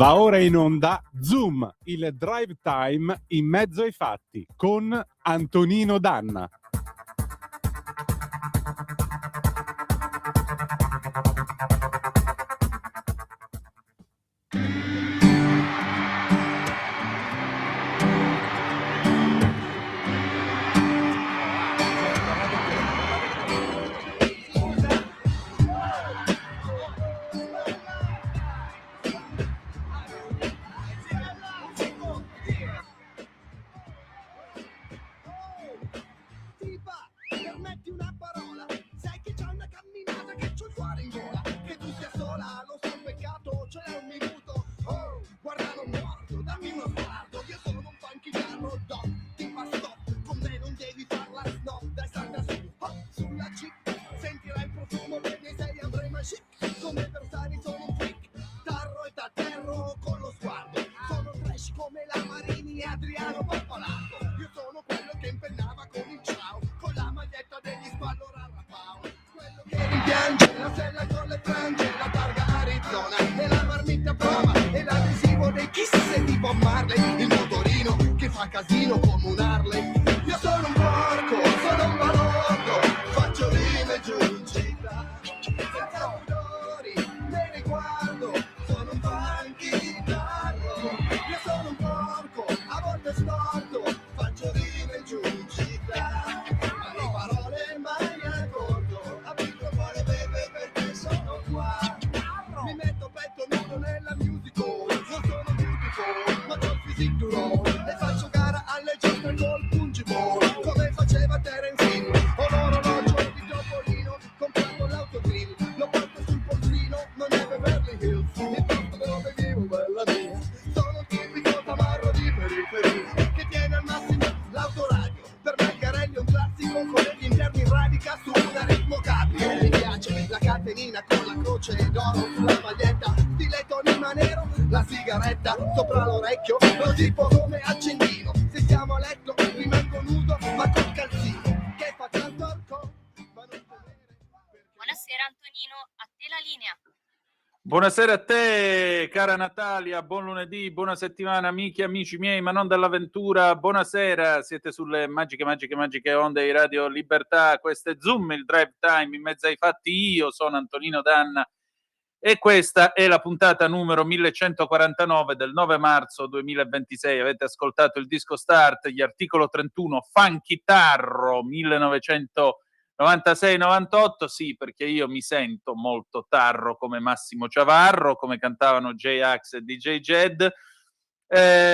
Va ora in onda Zoom, il drive time in mezzo ai fatti con Antonino Danna. Buonasera a te, cara Natalia, buon lunedì, buona settimana, amiche e amici miei, ma non dell'avventura, buonasera, siete sulle magiche onde di Radio Libertà, questo è Zoom, il drive time in mezzo ai fatti, io sono Antonino Danna e questa è la puntata numero 1149 del 9 marzo 2026, avete ascoltato il disco start, gli articolo 31, Funky Tarro, 1996-98, sì, perché io mi sento molto tarro come Massimo Ciavarro, come cantavano J-Ax e DJ Jed.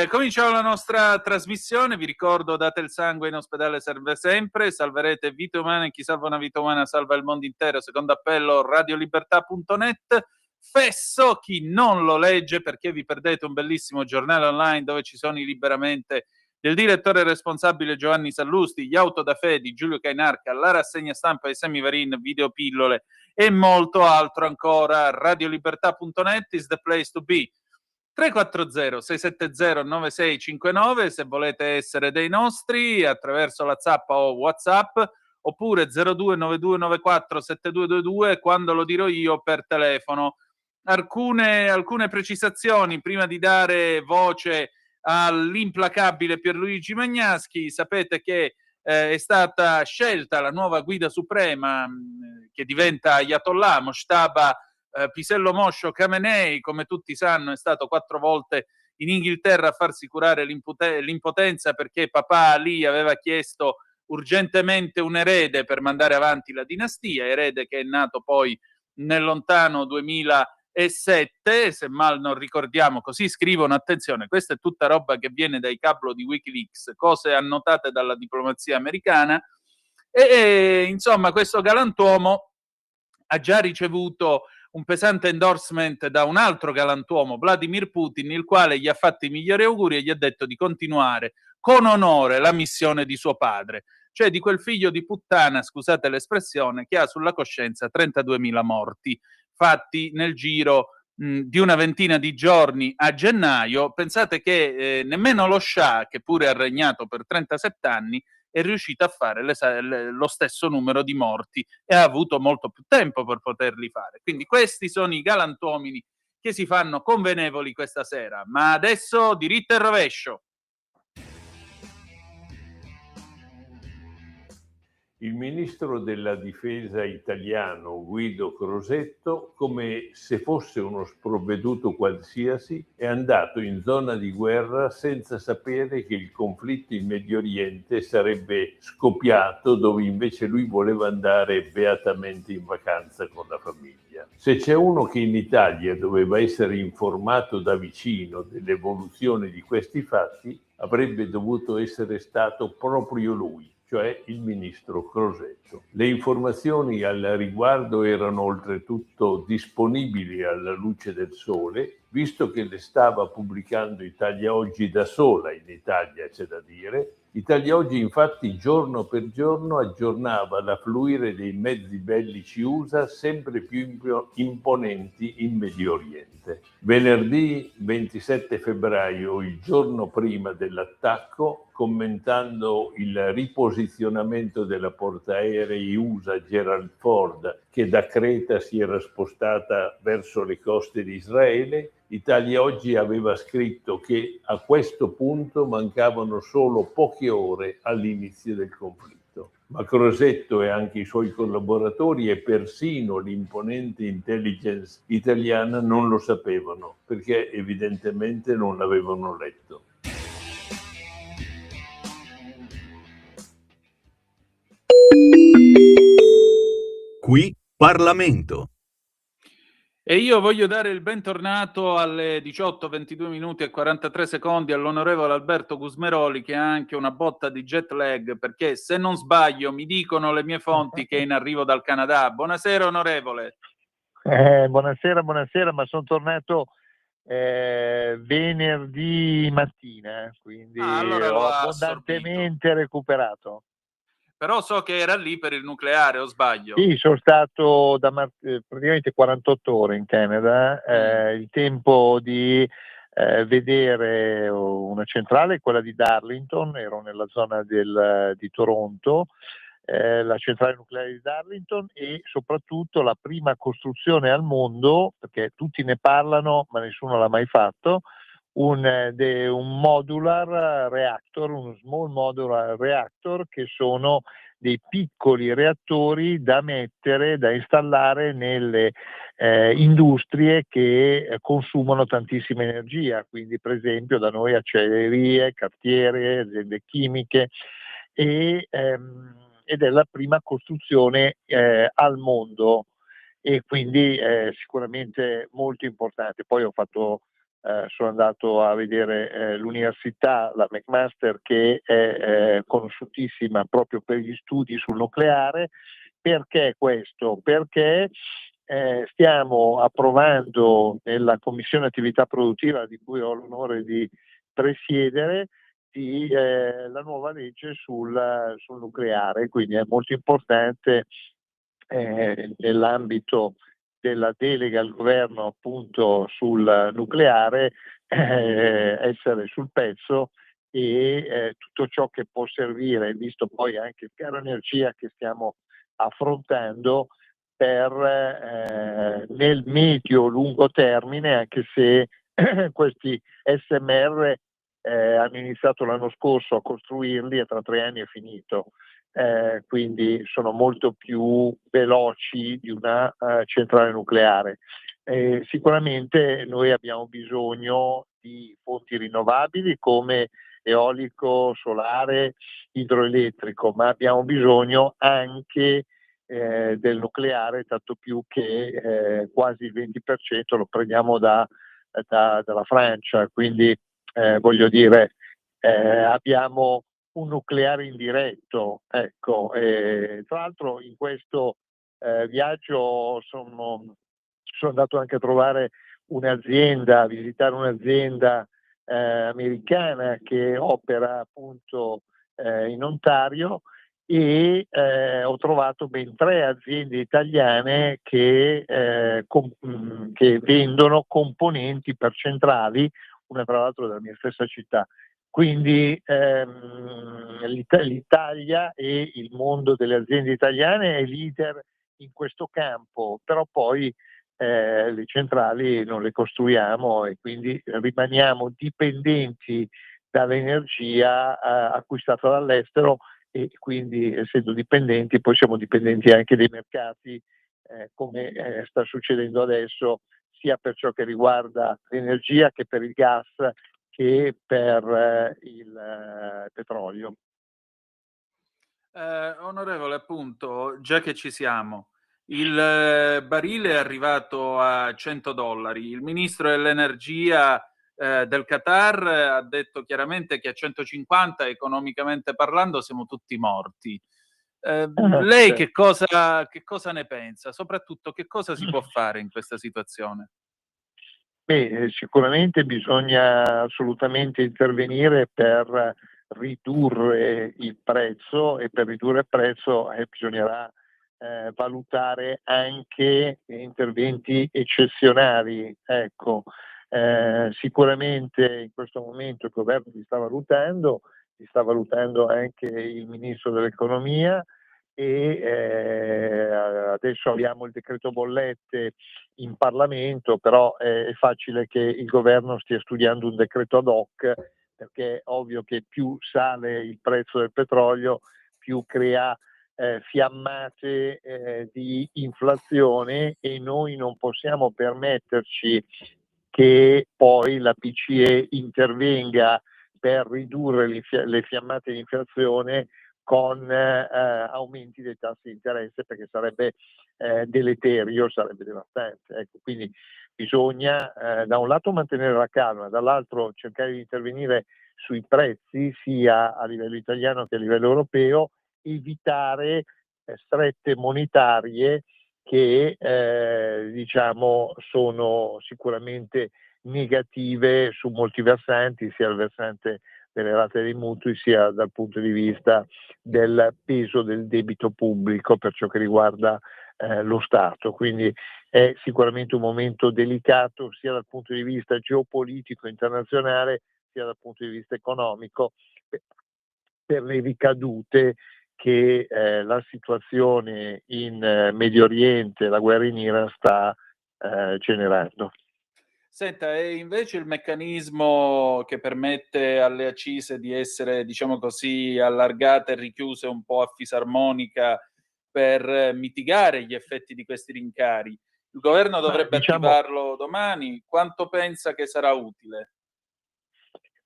Cominciamo la nostra trasmissione, vi ricordo, date il sangue, in ospedale serve sempre, salverete vite umane, chi salva una vita umana salva il mondo intero, secondo appello radiolibertà.net. Fesso, chi non lo legge perché vi perdete un bellissimo giornale online dove ci sono i liberamente del direttore responsabile Giovanni Sallusti, gli auto da fe di Giulio Cainarca, la rassegna stampa di Semivarin, videopillole e molto altro ancora. Radiolibertà.net is the place to be. 340-670-9659 se volete essere dei nostri attraverso la Zappa o WhatsApp, oppure 0292947222 quando lo dirò io per telefono. Alcune precisazioni prima di dare voce all'implacabile Pierluigi Magnaschi. Sapete che è stata scelta la nuova guida suprema che diventa Ayatollah Mojtaba Pisello Moscio Khamenei, come tutti sanno, è stato 4 volte in Inghilterra a farsi curare l'impotenza perché papà Ali aveva chiesto urgentemente un erede per mandare avanti la dinastia, erede che è nato poi nel lontano 2007, se mal non ricordiamo, così scrivono, attenzione, questa è tutta roba che viene dai cablo di Wikileaks, cose annotate dalla diplomazia americana, e insomma questo galantuomo ha già ricevuto un pesante endorsement da un altro galantuomo, Vladimir Putin, il quale gli ha fatto i migliori auguri e gli ha detto di continuare con onore la missione di suo padre, cioè di quel figlio di puttana, scusate l'espressione, che ha sulla coscienza 32.000 morti fatti nel giro di una ventina di giorni a gennaio. Pensate che nemmeno lo Shah, che pure ha regnato per 37 anni, è riuscito a fare lo stesso numero di morti e ha avuto molto più tempo per poterli fare. Quindi questi sono i galantuomini che si fanno convenevoli questa sera. Ma adesso diritto e rovescio. Il ministro della difesa italiano Guido Crosetto, come se fosse uno sprovveduto qualsiasi, è andato in zona di guerra senza sapere che il conflitto in Medio Oriente sarebbe scoppiato dove invece lui voleva andare beatamente in vacanza con la famiglia. Se c'è uno che in Italia doveva essere informato da vicino dell'evoluzione di questi fatti, avrebbe dovuto essere stato proprio lui, cioè il ministro Crosetto. Le informazioni al riguardo erano oltretutto disponibili alla luce del sole, visto che le stava pubblicando Italia Oggi da sola in Italia, c'è da dire. Italia Oggi infatti giorno per giorno aggiornava l'affluire dei mezzi bellici USA sempre più imponenti in Medio Oriente. Venerdì 27 febbraio, il giorno prima dell'attacco, commentando il riposizionamento della portaerei USA Gerald Ford, che da Creta si era spostata verso le coste di Israele, Italia Oggi aveva scritto che a questo punto mancavano solo poche ore all'inizio del conflitto. Ma Crosetto e anche i suoi collaboratori e persino l'imponente intelligence italiana non lo sapevano, perché evidentemente non l'avevano letto. Qui Parlamento. E io voglio dare il bentornato alle 18:22 minuti e 43 secondi all'onorevole Alberto Gusmeroli, che ha anche una botta di jet lag, perché se non sbaglio mi dicono le mie fonti che è in arrivo dal Canada. Buonasera onorevole. Buonasera, ma sono tornato venerdì mattina, quindi allora lo ho ha abbondantemente recuperato. Però so che era lì per il nucleare, o sbaglio? Sì, sono stato praticamente 48 ore in Canada, il tempo di vedere una centrale, quella di Darlington, ero nella zona di Toronto, la centrale nucleare di Darlington, e soprattutto la prima costruzione al mondo, perché tutti ne parlano ma nessuno l'ha mai fatto, un modular reactor, un small modular reactor, che sono dei piccoli reattori da installare nelle industrie che consumano tantissima energia, quindi per esempio da noi acciaierie, cartiere, aziende chimiche, ed è la prima costruzione al mondo, e quindi sicuramente molto importante. Poi sono andato a vedere l'università, la McMaster, che è conosciutissima proprio per gli studi sul nucleare. Perché questo? Perché stiamo approvando nella Commissione Attività Produttiva, di cui ho l'onore di presiedere, la nuova legge sul nucleare, quindi è molto importante nell'ambito della delega al governo appunto sul nucleare essere sul pezzo, e tutto ciò che può servire, visto poi anche il caro energia che stiamo affrontando, per nel medio-lungo termine, anche se questi SMR hanno iniziato l'anno scorso a costruirli e tra 3 anni è finito. Quindi sono molto più veloci di una centrale nucleare. Sicuramente noi abbiamo bisogno di fonti rinnovabili come eolico, solare, idroelettrico, ma abbiamo bisogno anche del nucleare, tanto più che quasi il 20% lo prendiamo dalla Francia, quindi voglio dire, abbiamo un nucleare indiretto, ecco. Tra l'altro in questo viaggio sono andato anche a trovare a visitare un'azienda americana che opera appunto in Ontario, e ho trovato ben 3 aziende italiane che vendono componenti per centrali, una tra l'altro della mia stessa città. Quindi l'Italia e il mondo delle aziende italiane è leader in questo campo, però poi le centrali non le costruiamo e quindi rimaniamo dipendenti dall'energia acquistata dall'estero, e quindi essendo dipendenti poi siamo dipendenti anche dei mercati, come sta succedendo adesso, sia per ciò che riguarda l'energia che per il gas che per il petrolio. Onorevole, appunto, già che ci siamo, il barile è arrivato a $100. Il ministro dell'energia del Qatar ha detto chiaramente che a 150, economicamente parlando, siamo tutti morti. Lei che cosa ne pensa? Soprattutto, che cosa si può fare in questa situazione? Beh, sicuramente bisogna assolutamente intervenire per ridurre il prezzo, e per ridurre il prezzo bisognerà valutare anche interventi eccezionali. Ecco, sicuramente in questo momento il governo li sta valutando anche il ministro dell'economia, e adesso abbiamo il decreto bollette in Parlamento, però è facile che il governo stia studiando un decreto ad hoc, perché è ovvio che più sale il prezzo del petrolio, più crea fiammate di inflazione, e noi non possiamo permetterci che poi la BCE intervenga per ridurre le fiammate di inflazione con aumenti dei tassi di interesse, perché sarebbe deleterio, sarebbe devastante. Ecco, quindi bisogna da un lato mantenere la calma, dall'altro cercare di intervenire sui prezzi sia a livello italiano che a livello europeo, evitare strette monetarie che diciamo sono sicuramente negative su molti versanti, sia il versante delle rate dei mutui, sia dal punto di vista del peso del debito pubblico per ciò che riguarda lo Stato. Quindi è sicuramente un momento delicato sia dal punto di vista geopolitico internazionale sia dal punto di vista economico, per le ricadute che la situazione in Medio Oriente, la guerra in Iran sta generando. Senta, e invece il meccanismo che permette alle accise di essere, diciamo così, allargate e richiuse un po' a fisarmonica per mitigare gli effetti di questi rincari, il governo dovrebbe attivarlo domani. Quanto pensa che sarà utile?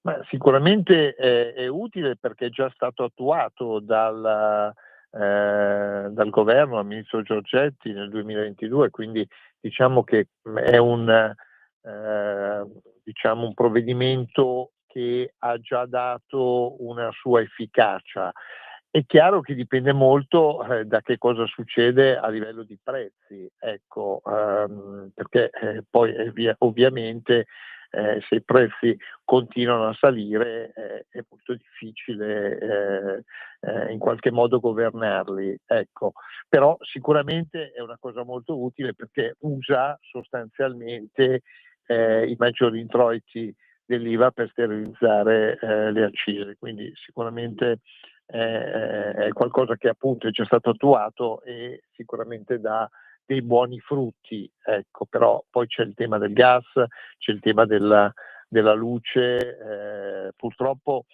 Ma sicuramente è utile, perché è già stato attuato dal governo, dal ministro Giorgetti nel 2022, quindi diciamo che è un provvedimento che ha già dato una sua efficacia. È chiaro che dipende molto da che cosa succede a livello di prezzi, ecco, perché poi ovviamente se i prezzi continuano a salire è molto difficile in qualche modo governarli, ecco. Però sicuramente è una cosa molto utile, perché usa sostanzialmente i maggiori introiti dell'IVA per sterilizzare le accise, quindi sicuramente è qualcosa che appunto è già stato attuato e sicuramente dà dei buoni frutti, ecco. Però poi c'è il tema del gas, c'è il tema della luce, purtroppo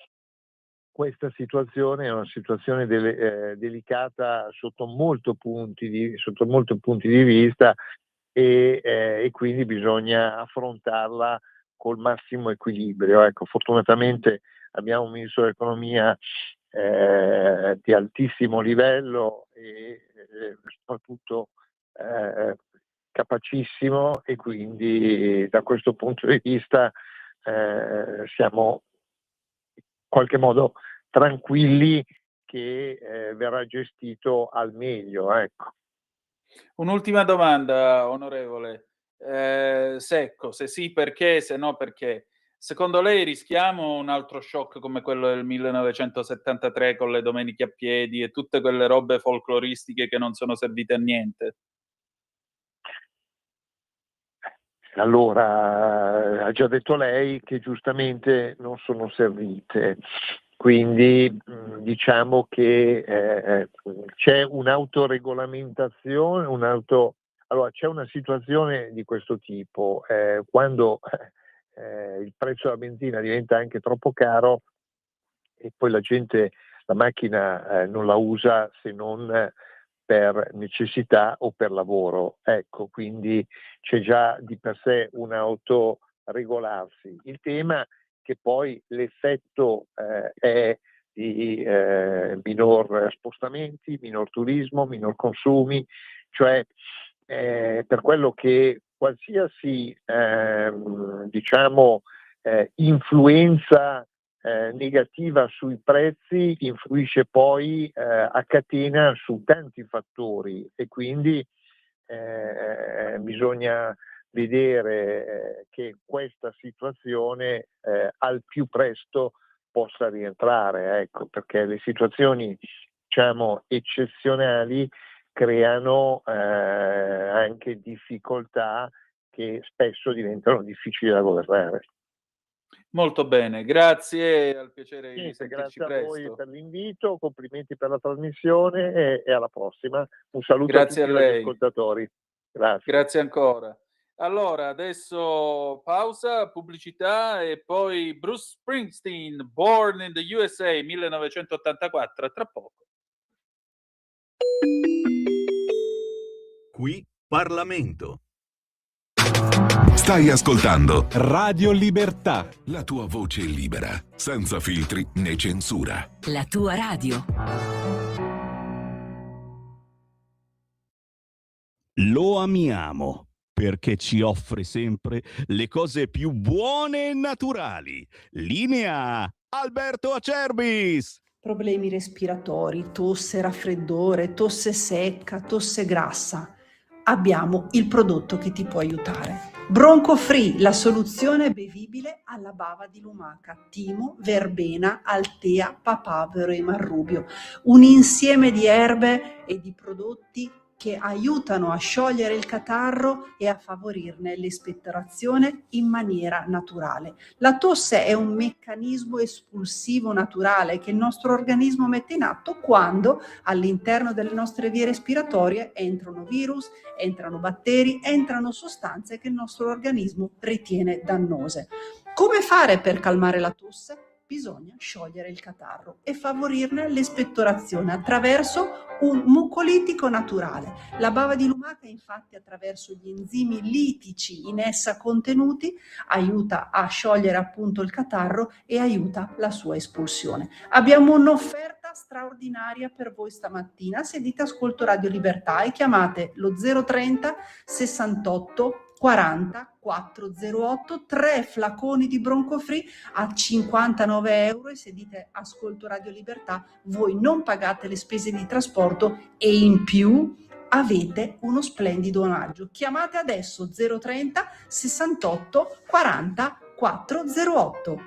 questa situazione è una situazione delicata sotto molti punti di vista, e quindi bisogna affrontarla col massimo equilibrio. Ecco, fortunatamente abbiamo un ministro dell'economia di altissimo livello e soprattutto capacissimo, e quindi da questo punto di vista siamo in qualche modo tranquilli che verrà gestito al meglio, ecco. Un'ultima domanda, onorevole. Secco, se sì perché, se no perché. Secondo lei rischiamo un altro shock come quello del 1973 con le domeniche a piedi e tutte quelle robe folcloristiche che non sono servite a niente? Allora, ha già detto lei che giustamente non sono servite, quindi diciamo che c'è un'autoregolamentazione, Allora, c'è una situazione di questo tipo, quando il prezzo della benzina diventa anche troppo caro e poi la macchina non la usa se non per necessità o per lavoro. Ecco, quindi c'è già di per sé un autoregolarsi. Il tema è che poi l'effetto è di minor spostamenti, minor turismo, minor consumi, cioè per quello che qualsiasi influenza negativa sui prezzi influisce poi a catena su tanti fattori e quindi bisogna vedere che questa situazione al più presto possa rientrare, ecco, perché le situazioni eccezionali creano anche difficoltà che spesso diventano difficili da governare. Molto bene, grazie, al piacere di Niente, sentirci grazie a voi presto. per l'invito, complimenti per la trasmissione e alla prossima. Un saluto Grazie a a tutti gli lei. ascoltatori. Grazie. Grazie ancora. Allora, adesso pausa, pubblicità e poi Bruce Springsteen, Born in the USA, 1984, a tra poco. Qui Parlamento. Stai ascoltando Radio Libertà. la tua voce libera, senza filtri né censura. La tua radio. Lo amiamo perché ci offre sempre le cose più buone e naturali. Linea Alberto Acerbis. Problemi respiratori, tosse, raffreddore, tosse secca, tosse grassa. Abbiamo il prodotto che ti può aiutare. Bronco Free, la soluzione bevibile alla bava di lumaca, timo, verbena, altea, papavero e marrubio. Un insieme di erbe e di prodotti che aiutano a sciogliere il catarro e a favorirne l'espettorazione in maniera naturale. La tosse è un meccanismo espulsivo naturale che il nostro organismo mette in atto quando all'interno delle nostre vie respiratorie entrano virus, entrano batteri, entrano sostanze che il nostro organismo ritiene dannose. Come fare per calmare la tosse? Bisogna sciogliere il catarro e favorirne l'espettorazione attraverso un mucolitico naturale. La bava di lumaca, infatti, attraverso gli enzimi litici in essa contenuti, aiuta a sciogliere appunto il catarro e aiuta la sua espulsione. Abbiamo un'offerta straordinaria per voi stamattina. Se dite ascolto Radio Libertà e chiamate lo 030 68 40 408, 3 flaconi di Bronco Free a 59 euro, e se dite ascolto Radio Libertà voi non pagate le spese di trasporto e in più avete uno splendido omaggio. Chiamate adesso 030 68 40 408.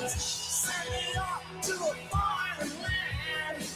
Send me off to a foreign land.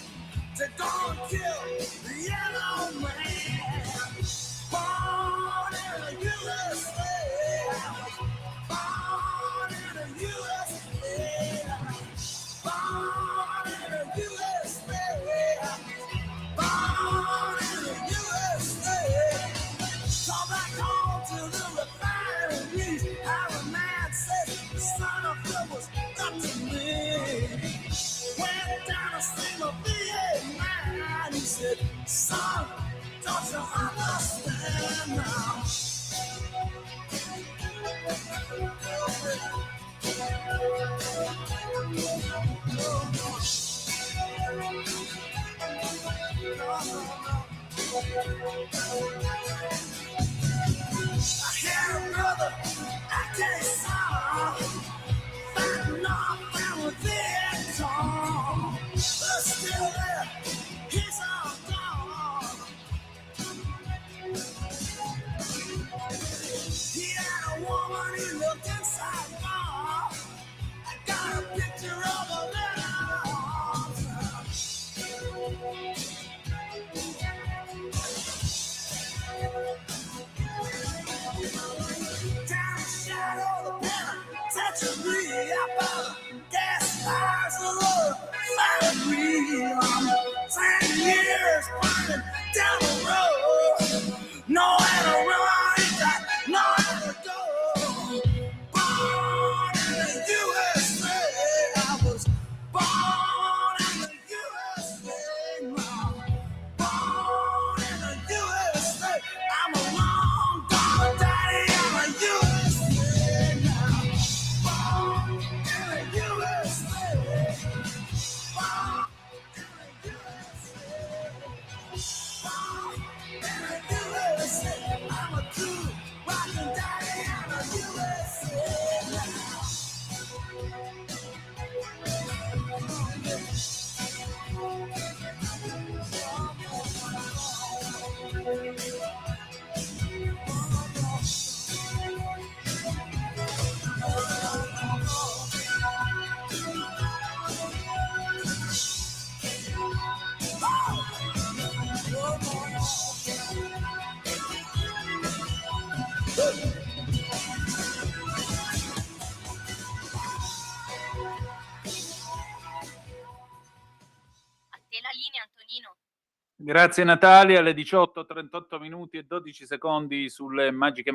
Grazie Natalia, alle 18:38 minuti e 12 secondi sulle magiche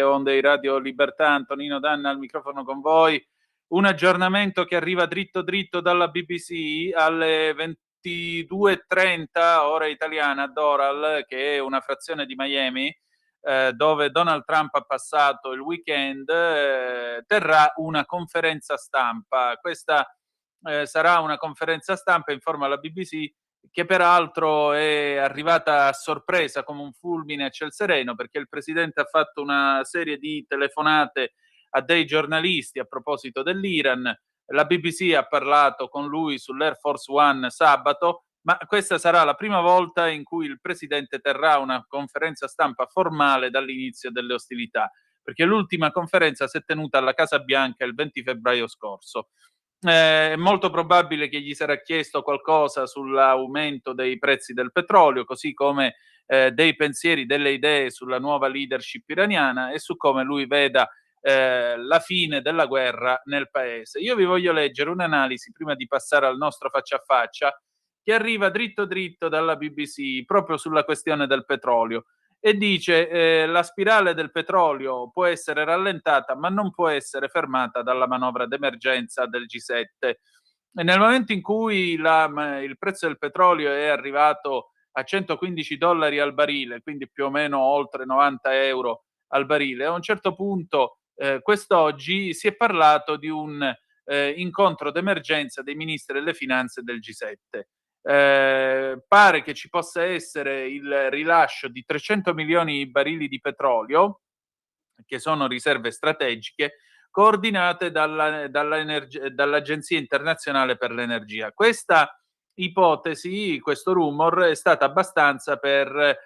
onde di Radio Libertà. Antonino Danna al microfono con voi. Un aggiornamento che arriva dritto dalla BBC alle 22:30 ora italiana a Doral, che è una frazione di Miami, dove Donald Trump ha passato il weekend, terrà una conferenza stampa. Questa sarà una conferenza stampa, informa la BBC, che peraltro è arrivata a sorpresa come un fulmine a ciel sereno, perché il presidente ha fatto una serie di telefonate a dei giornalisti a proposito dell'Iran. La BBC ha parlato con lui sull'Air Force One sabato, ma questa sarà la prima volta in cui il presidente terrà una conferenza stampa formale dall'inizio delle ostilità, perché l'ultima conferenza si è tenuta alla Casa Bianca il 20 febbraio scorso. È molto probabile che gli sarà chiesto qualcosa sull'aumento dei prezzi del petrolio, così come dei pensieri, delle idee sulla nuova leadership iraniana e su come lui veda la fine della guerra nel paese. Io vi voglio leggere un'analisi prima di passare al nostro faccia a faccia, che arriva dritto dalla BBC proprio sulla questione del petrolio. E dice la spirale del petrolio può essere rallentata ma non può essere fermata dalla manovra d'emergenza del G7. E nel momento in cui il prezzo del petrolio è arrivato a $115 al barile, quindi più o meno oltre 90 euro al barile, a un certo punto quest'oggi si è parlato di un incontro d'emergenza dei ministri delle finanze del G7. Pare che ci possa essere il rilascio di 300 milioni di barili di petrolio, che sono riserve strategiche, coordinate dall'Agenzia internazionale per l'energia. Questa ipotesi, questo rumor, è stata abbastanza per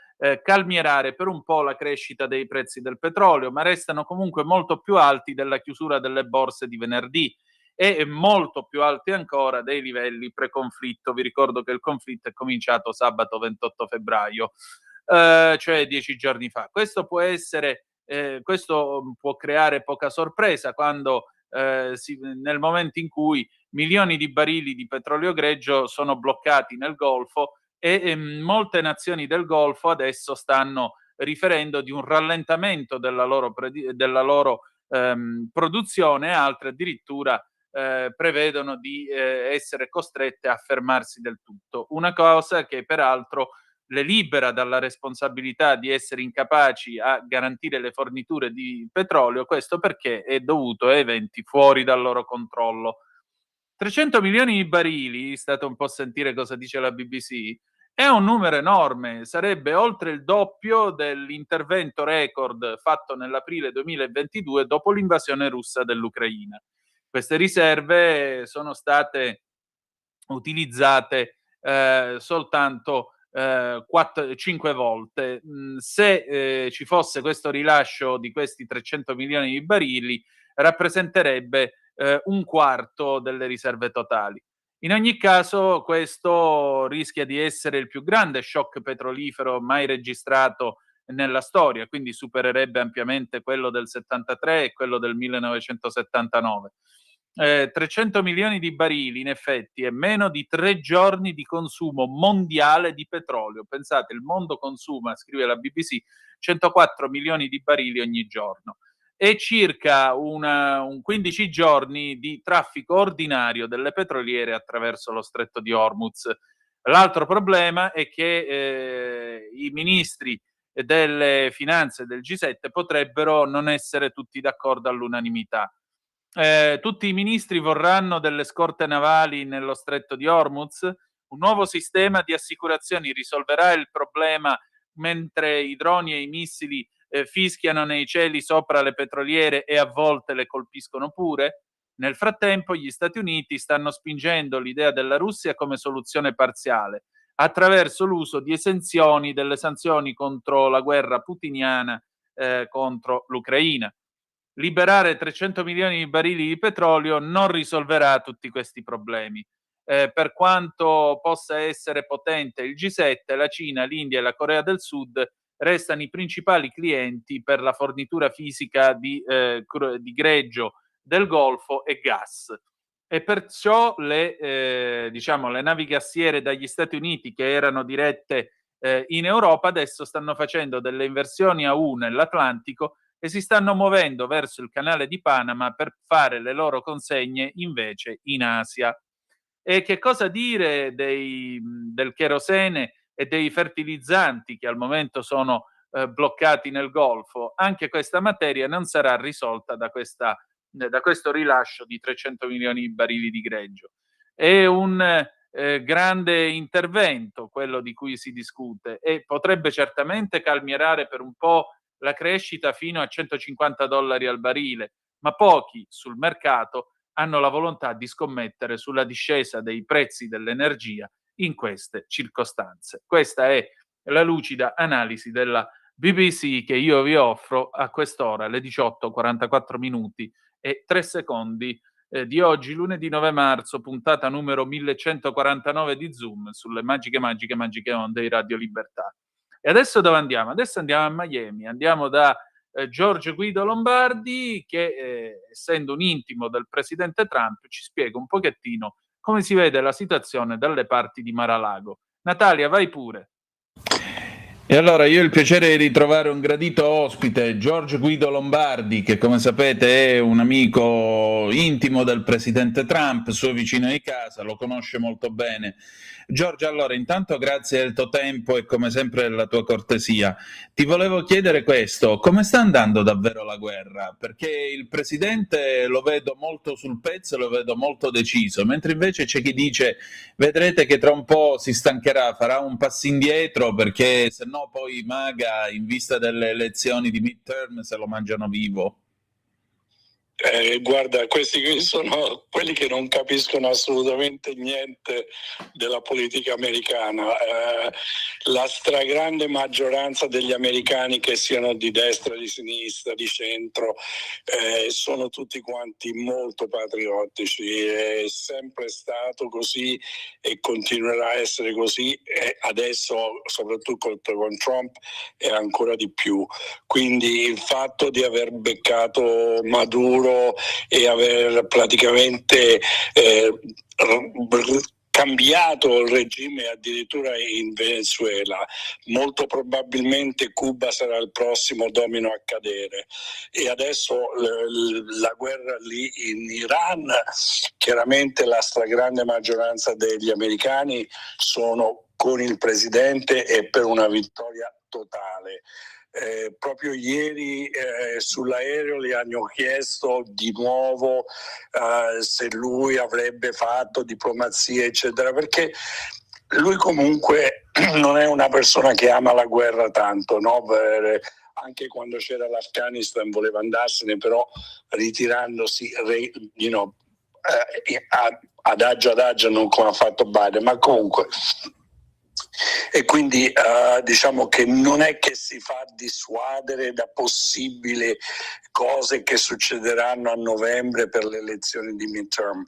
calmierare per un po' la crescita dei prezzi del petrolio, ma restano comunque molto più alti della chiusura delle borse di venerdì e molto più alti ancora dei livelli pre-conflitto. Vi ricordo che il conflitto è cominciato sabato 28 febbraio, cioè 10 giorni fa. Questo può creare poca sorpresa quando nel momento in cui milioni di barili di petrolio greggio sono bloccati nel Golfo e molte nazioni del Golfo adesso stanno riferendo di un rallentamento della loro produzione, altre addirittura prevedono di essere costrette a fermarsi del tutto. Una cosa che peraltro le libera dalla responsabilità di essere incapaci a garantire le forniture di petrolio, questo perché è dovuto a eventi fuori dal loro controllo. 300 milioni di barili, state un po' a sentire cosa dice la BBC, è un numero enorme, sarebbe oltre il doppio dell'intervento record fatto nell'aprile 2022 dopo l'invasione russa dell'Ucraina. Queste riserve sono state utilizzate soltanto 5 volte. Se ci fosse questo rilascio di questi 300 milioni di barili, rappresenterebbe un quarto delle riserve totali. In ogni caso, questo rischia di essere il più grande shock petrolifero mai registrato nella storia, quindi supererebbe ampiamente quello del 73 e quello del 1979. 300 milioni di barili, in effetti, è meno di 3 giorni di consumo mondiale di petrolio. Pensate, il mondo consuma, scrive la BBC, 104 milioni di barili ogni giorno. E circa un 15 giorni di traffico ordinario delle petroliere attraverso lo stretto di Hormuz. L'altro problema è che i ministri delle finanze del G7 potrebbero non essere tutti d'accordo all'unanimità. Tutti i ministri vorranno delle scorte navali nello stretto di Hormuz. Un nuovo sistema di assicurazioni risolverà il problema mentre i droni e i missili fischiano nei cieli sopra le petroliere e a volte le colpiscono pure. Nel frattempo gli Stati Uniti stanno spingendo l'idea della Russia come soluzione parziale attraverso l'uso di esenzioni delle sanzioni contro la guerra putiniana contro l'Ucraina. Liberare 300 milioni di barili di petrolio non risolverà tutti questi problemi. Per quanto possa essere potente il G7, la Cina, l'India e la Corea del Sud restano i principali clienti per la fornitura fisica di greggio del Golfo e gas. E perciò le navi gassiere dagli Stati Uniti che erano dirette in Europa adesso stanno facendo delle inversioni a U nell'Atlantico e si stanno muovendo verso il canale di Panama per fare le loro consegne invece in Asia. E che cosa dire del kerosene e dei fertilizzanti che al momento sono bloccati nel Golfo? Anche questa materia non sarà risolta da questo rilascio di 300 milioni di barili di greggio. È un grande intervento quello di cui si discute e potrebbe certamente calmierare per un po' la crescita fino a $150 al barile, ma pochi sul mercato hanno la volontà di scommettere sulla discesa dei prezzi dell'energia in queste circostanze. Questa è la lucida analisi della BBC che io vi offro a quest'ora, alle 18:44 minuti e 3 secondi di oggi, lunedì 9 marzo, puntata numero 1149 di Zoom sulle magiche onde di Radio Libertà. E adesso dove andiamo? Adesso andiamo a Miami, andiamo da Giorgio Guido Lombardi che, essendo un intimo del presidente Trump, ci spiega un pochettino come si vede la situazione dalle parti di Mar-a-Lago. Natalia, vai pure. E allora io ho il piacere di ritrovare un gradito ospite, Giorgio Guido Lombardi, che come sapete è un amico intimo del presidente Trump, suo vicino di casa, lo conosce molto bene. Giorgio, allora intanto grazie del tuo tempo e come sempre della tua cortesia. Ti volevo chiedere questo, come sta andando davvero la guerra? Perché il presidente lo vedo molto sul pezzo, lo vedo molto deciso, mentre invece c'è chi dice vedrete che tra un po' si stancherà, farà un passo indietro perché se no poi MAGA in vista delle elezioni di midterm se lo mangiano vivo. Guarda, questi qui sono quelli che non capiscono assolutamente niente della politica americana. La stragrande maggioranza degli americani, che siano di destra, di sinistra, di centro, sono tutti quanti molto patriottici. È sempre stato così e continuerà a essere così, e adesso soprattutto con Trump è ancora di più. Quindi il fatto di aver beccato Maduro e aver praticamente cambiato il regime addirittura in Venezuela, molto probabilmente Cuba sarà il prossimo domino a cadere. E adesso la guerra lì in Iran, chiaramente la stragrande maggioranza degli americani sono con il presidente e per una vittoria totale. Proprio ieri sull'aereo gli hanno chiesto di nuovo se lui avrebbe fatto diplomazia eccetera, perché lui comunque non è una persona che ama la guerra tanto, no? Anche quando c'era l'Afghanistan voleva andarsene, però ritirandosi adagio non come ha fatto Biden, ma comunque. E quindi diciamo che non è che si fa dissuadere da possibili cose che succederanno a novembre per le elezioni di midterm.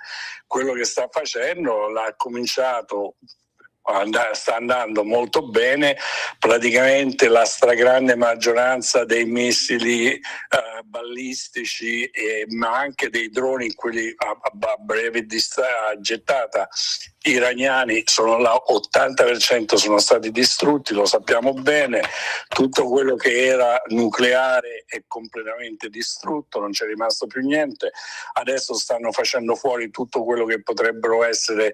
Quello che sta facendo l'ha cominciato, sta andando molto bene, praticamente la stragrande maggioranza dei missili ballistici ma anche dei droni, quelli a breve gettata iraniani, sono là, 80% sono stati distrutti, lo sappiamo bene. Tutto quello che era nucleare è completamente distrutto, non c'è rimasto più niente. Adesso stanno facendo fuori tutto quello che potrebbero essere,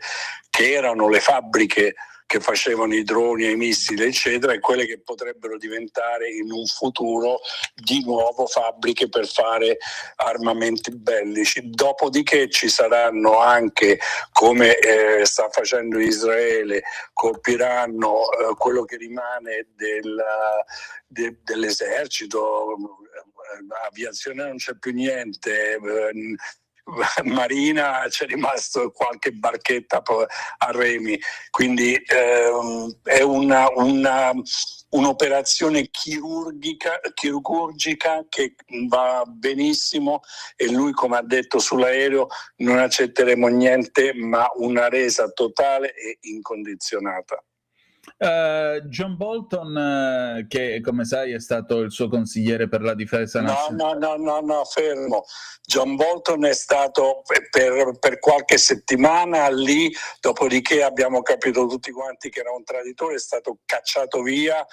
che erano le fabbriche che facevano i droni e i missili eccetera, e quelle che potrebbero diventare in un futuro di nuovo fabbriche per fare armamenti bellici. Dopodiché ci saranno anche, come sta facendo Israele, colpiranno quello che rimane dell'esercito, aviazione non c'è più niente, marina c'è rimasto qualche barchetta a remi, quindi è un'operazione chirurgica che va benissimo, e lui, come ha detto sull'aereo, non accetteremo niente ma una resa totale e incondizionata. John Bolton, che come sai è stato il suo consigliere per la difesa nazionale. No, fermo. John Bolton è stato per qualche settimana lì, dopodiché abbiamo capito tutti quanti che era un traditore, è stato cacciato via,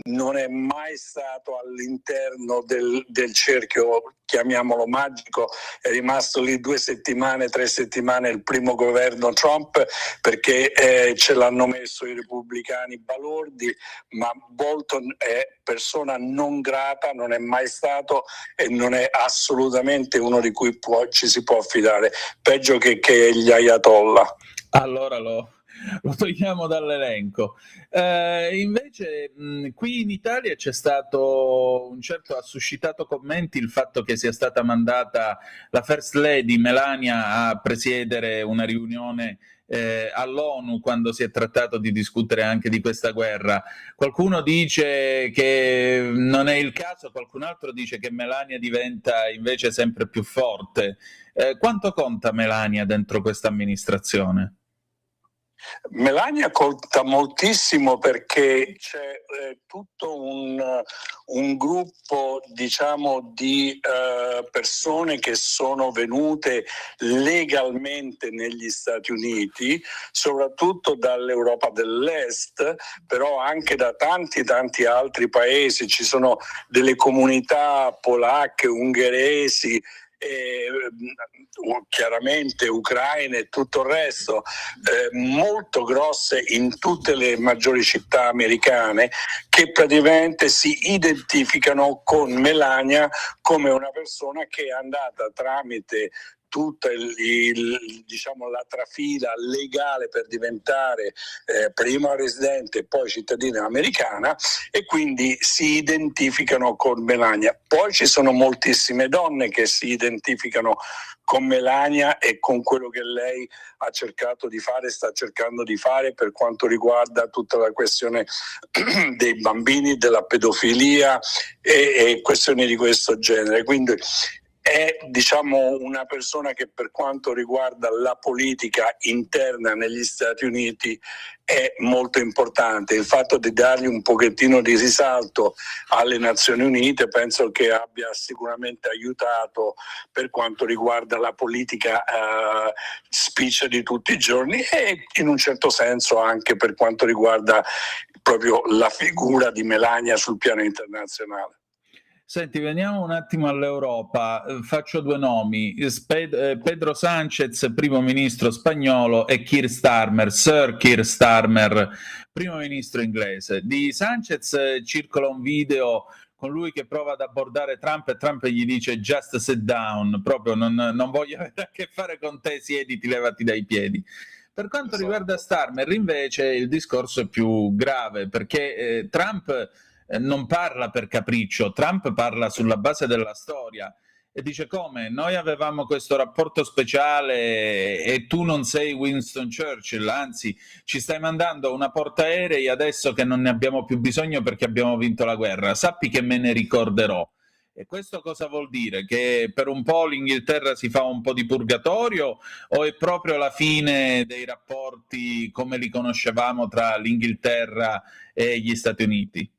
non è mai stato all'interno del cerchio, chiamiamolo magico, è rimasto lì 2 settimane, 3 settimane il primo governo Trump, perché ce l'hanno messo i repubblicani balordi, ma Bolton è persona non grata, non è mai stato e non è assolutamente uno di cui ci si può affidare, peggio che gli ayatollah. Allora lo togliamo dall'elenco. Invece qui in Italia c'è stato ha suscitato commenti il fatto che sia stata mandata la First Lady Melania a presiedere una riunione all'ONU quando si è trattato di discutere anche di questa guerra. Qualcuno dice che non è il caso, qualcun altro dice che Melania diventa invece sempre più forte. Quanto conta Melania dentro questa amministrazione? Melania conta moltissimo, perché c'è tutto un gruppo, diciamo, di persone che sono venute legalmente negli Stati Uniti, soprattutto dall'Europa dell'Est, però anche da tanti altri paesi. Ci sono delle comunità polacche, ungheresi, chiaramente ucraine e tutto il resto, molto grosse in tutte le maggiori città americane, che praticamente si identificano con Melania come una persona che è andata tramite tutta diciamo, la trafila legale per diventare prima residente e poi cittadina americana, e quindi si identificano con Melania. Poi ci sono moltissime donne che si identificano con Melania e con quello che lei ha cercato di fare, sta cercando di fare per quanto riguarda tutta la questione dei bambini, della pedofilia e questioni di questo genere. Quindi è, diciamo, una persona che per quanto riguarda la politica interna negli Stati Uniti è molto importante. Il fatto di dargli un pochettino di risalto alle Nazioni Unite penso che abbia sicuramente aiutato per quanto riguarda la politica spiccia di tutti i giorni, e in un certo senso anche per quanto riguarda proprio la figura di Melania sul piano internazionale. Senti, veniamo un attimo all'Europa. Faccio due nomi: Pedro Sánchez, primo ministro spagnolo, e Keir Starmer, Sir Keir Starmer, primo ministro inglese. Di Sánchez circola un video con lui che prova ad abbordare Trump e Trump gli dice just sit down, proprio non voglio avere a che fare con te, siediti, levati dai piedi. Per quanto riguarda Starmer invece il discorso è più grave, perché Trump non parla per capriccio, Trump parla sulla base della storia e dice: come? Noi avevamo questo rapporto speciale e tu non sei Winston Churchill, anzi ci stai mandando una portaerei adesso che non ne abbiamo più bisogno perché abbiamo vinto la guerra, sappi che me ne ricorderò. E questo cosa vuol dire? Che per un po' l'Inghilterra si fa un po' di purgatorio o è proprio la fine dei rapporti come li conoscevamo tra l'Inghilterra e gli Stati Uniti?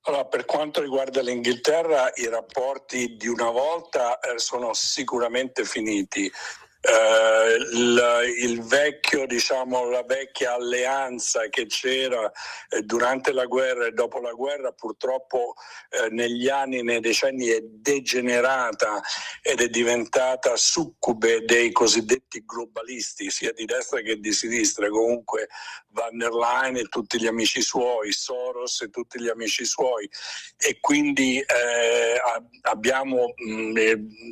Allora, per quanto riguarda l'Inghilterra, i rapporti di una volta sono sicuramente finiti. Il vecchio, diciamo, la vecchia alleanza che c'era durante la guerra e dopo la guerra purtroppo negli anni, nei decenni è degenerata ed è diventata succube dei cosiddetti globalisti, sia di destra che di sinistra, comunque Van der Leyen e tutti gli amici suoi, Soros e tutti gli amici suoi, e quindi abbiamo,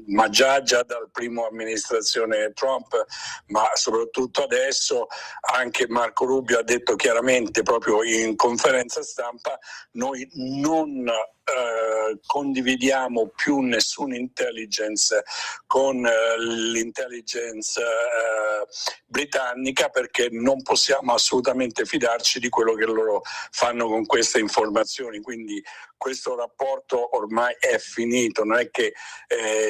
ma già dal primo amministrazione Trump, ma soprattutto adesso anche Marco Rubio ha detto chiaramente proprio in conferenza stampa: noi non condividiamo più nessun intelligence con l'intelligence britannica, perché non possiamo assolutamente fidarci di quello che loro fanno con queste informazioni. Quindi questo rapporto ormai è finito, non è che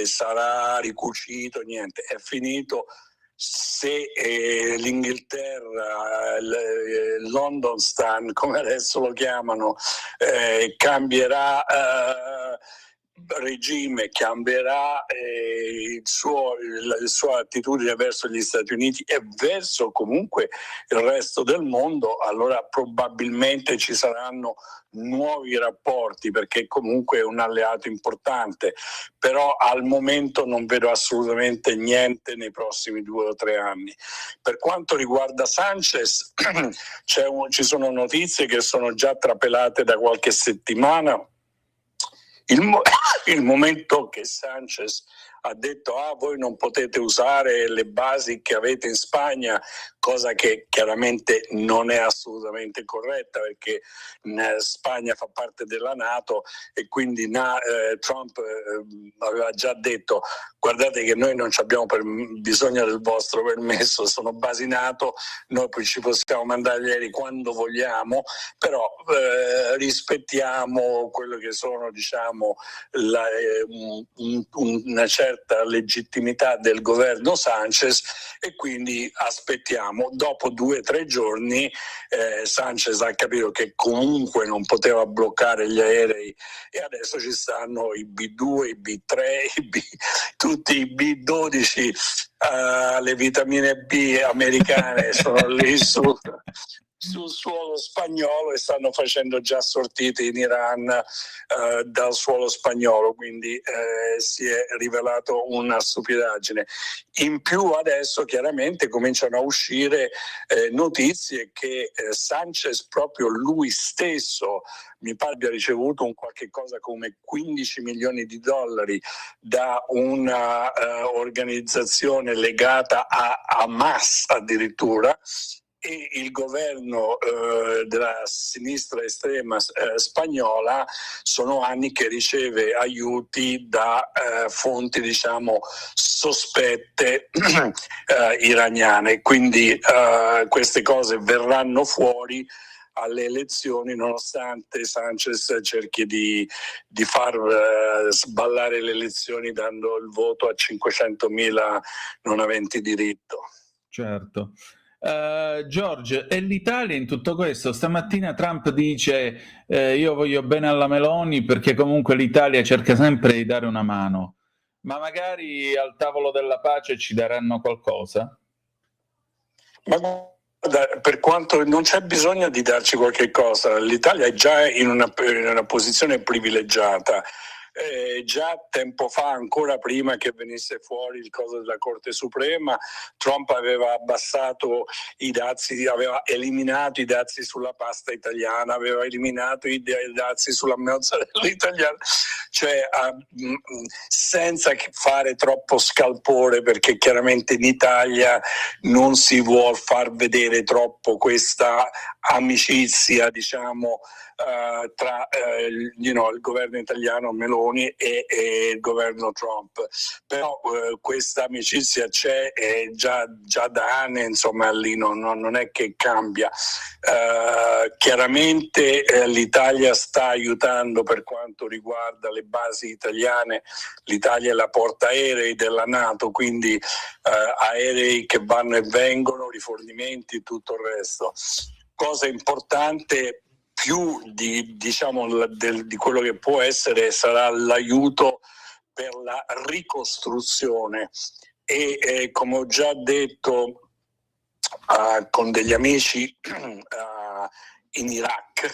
sarà ricucito, niente, è finito. Se l'Inghilterra, London Stan, come adesso lo chiamano, cambierà regime, cambierà la sua attitudine verso gli Stati Uniti e verso comunque il resto del mondo, allora probabilmente ci saranno nuovi rapporti, perché comunque è un alleato importante, però al momento non vedo assolutamente niente nei prossimi 2 o 3 anni. Per quanto riguarda Sánchez, ci sono notizie che sono già trapelate da qualche settimana. Il momento che Sánchez ha detto: voi non potete usare le basi che avete in Spagna, cosa che chiaramente non è assolutamente corretta, perché Spagna fa parte della NATO e quindi Trump aveva già detto: guardate che noi non abbiamo bisogno del vostro permesso, sono basi NATO, noi poi ci possiamo mandare gli aerei quando vogliamo, però rispettiamo quello che sono, diciamo, una certa legittimità del governo Sánchez, e quindi aspettiamo. Dopo 2 o 3 giorni Sánchez ha capito che comunque non poteva bloccare gli aerei e adesso ci stanno i B2, i B3, tutti i B12, le vitamine B americane sono lì sul suolo spagnolo e stanno facendo già sortite in Iran dal suolo spagnolo, quindi si è rivelato una stupidaggine. In più adesso chiaramente cominciano a uscire notizie che Sánchez, proprio lui stesso, mi pare abbia ricevuto un qualche cosa come $15 milioni da una organizzazione legata a Hamas addirittura, e il governo della sinistra estrema spagnola sono anni che riceve aiuti da fonti, diciamo, sospette iraniane, quindi queste cose verranno fuori alle elezioni, nonostante Sánchez cerchi di far sballare le elezioni dando il voto a 500.000 non aventi diritto. Certo. George, e l'Italia in tutto questo? Stamattina Trump dice io voglio bene alla Meloni perché comunque l'Italia cerca sempre di dare una mano, ma magari al tavolo della pace ci daranno qualcosa? Ma Per quanto non c'è bisogno di darci qualche cosa, l'Italia è già in una posizione privilegiata. Già tempo fa, ancora prima che venisse fuori il caso della Corte Suprema, Trump aveva abbassato i dazi, aveva eliminato i dazi sulla pasta italiana, aveva eliminato i dazi sulla mozzarella italiana, cioè senza fare troppo scalpore, perché chiaramente in Italia non si vuol far vedere troppo questa amicizia, diciamo, tra il governo italiano Meloni e il governo Trump, però questa amicizia c'è già da anni, insomma, lì non è che cambia. Chiaramente l'Italia sta aiutando per quanto riguarda le basi italiane. L'Italia è la portaerei della NATO, quindi aerei che vanno e vengono, rifornimenti, tutto il resto. Cosa importante, più di quello che può essere, sarà l'aiuto per la ricostruzione e come ho già detto con degli amici in Iraq,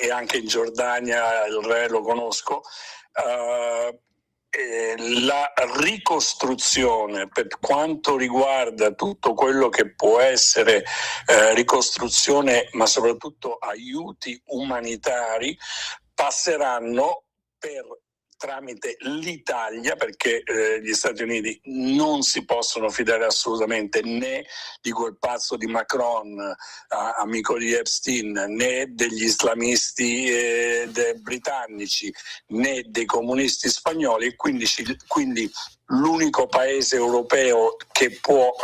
e anche in Giordania, il re lo conosco, la ricostruzione per quanto riguarda tutto quello che può essere ricostruzione, ma soprattutto aiuti umanitari, passeranno tramite l'Italia, perché gli Stati Uniti non si possono fidare assolutamente né di quel pazzo di Macron, amico di Epstein, né degli islamisti britannici, né dei comunisti spagnoli, e quindi l'unico paese europeo che può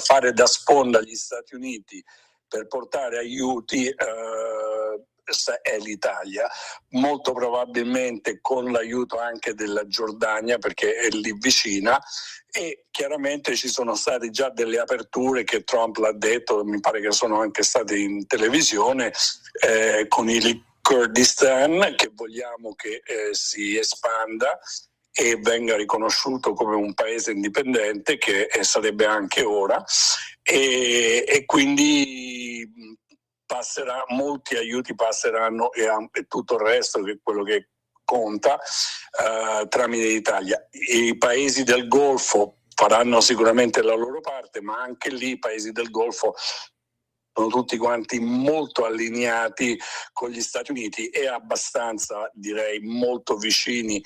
fare da sponda agli Stati Uniti per portare aiuti è l'Italia, molto probabilmente con l'aiuto anche della Giordania, perché è lì vicina, e chiaramente ci sono state già delle aperture che Trump l'ha detto, mi pare che sono anche state in televisione, con il Kurdistan, che vogliamo che si espanda e venga riconosciuto come un paese indipendente, che sarebbe anche ora, e quindi molti aiuti passeranno e tutto il resto, che è quello che conta, tramite l'Italia. I paesi del Golfo faranno sicuramente la loro parte, ma anche lì i paesi del Golfo sono tutti quanti molto allineati con gli Stati Uniti e abbastanza, direi, molto vicini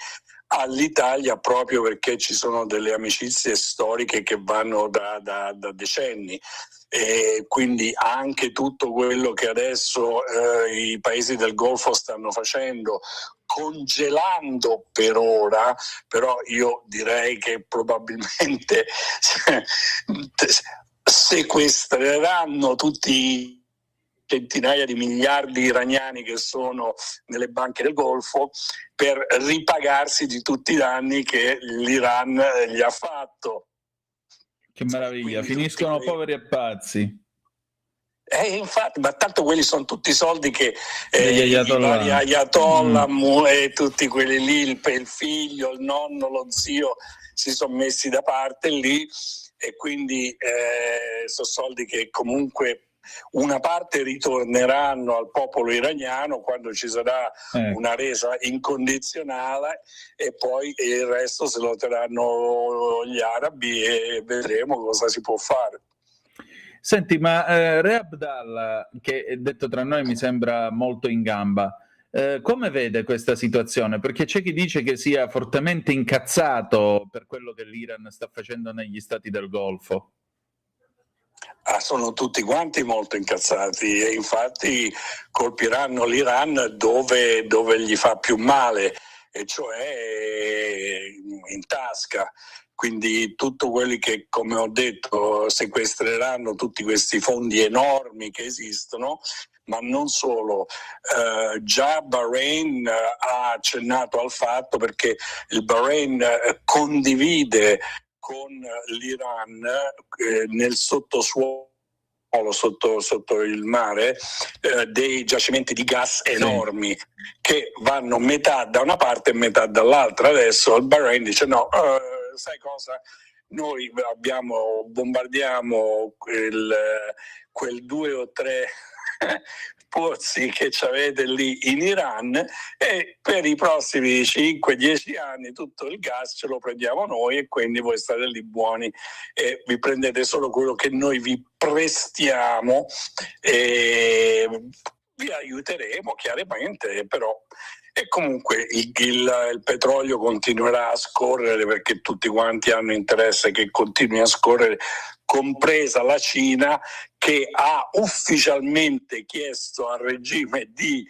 all'Italia, proprio perché ci sono delle amicizie storiche che vanno da decenni. E quindi anche tutto quello che adesso i paesi del Golfo stanno facendo, congelando per ora, però io direi che probabilmente sequestreranno tutti centinaia di miliardi iraniani che sono nelle banche del Golfo per ripagarsi di tutti i danni che l'Iran gli ha fatto. Che meraviglia, finiscono poveri e pazzi. Infatti, ma tanto quelli sono tutti soldi che Degli i vari ayatollah e tutti quelli lì, il figlio, il nonno, lo zio, si sono messi da parte lì, e quindi sono soldi che comunque una parte ritorneranno al popolo iraniano quando ci sarà una resa incondizionale, e poi il resto se lo terranno gli arabi e vedremo cosa si può fare. Senti, ma Re Abdallah, che detto tra noi mi sembra molto in gamba, come vede questa situazione? Perché c'è chi dice che sia fortemente incazzato per quello che l'Iran sta facendo negli stati del Golfo. Sono tutti quanti molto incazzati, e infatti colpiranno l'Iran dove gli fa più male, e cioè in tasca. Quindi tutto quelli che, come ho detto, sequestreranno tutti questi fondi enormi che esistono, ma non solo. Già Bahrain ha accennato al fatto, perché il Bahrain condivide con l'Iran nel sottosuolo, sotto il mare, dei giacimenti di gas enormi, che vanno metà da una parte e metà dall'altra. Adesso il Bahrain dice no, sai cosa? noi bombardiamo quel 2 o 3 pozzi che avete lì in Iran, e per i prossimi 5-10 anni tutto il gas ce lo prendiamo noi, e quindi voi state lì buoni e vi prendete solo quello che noi vi prestiamo, e vi aiuteremo chiaramente, però. E comunque il petrolio continuerà a scorrere, perché tutti quanti hanno interesse che continui a scorrere, compresa la Cina, che ha ufficialmente chiesto al regime di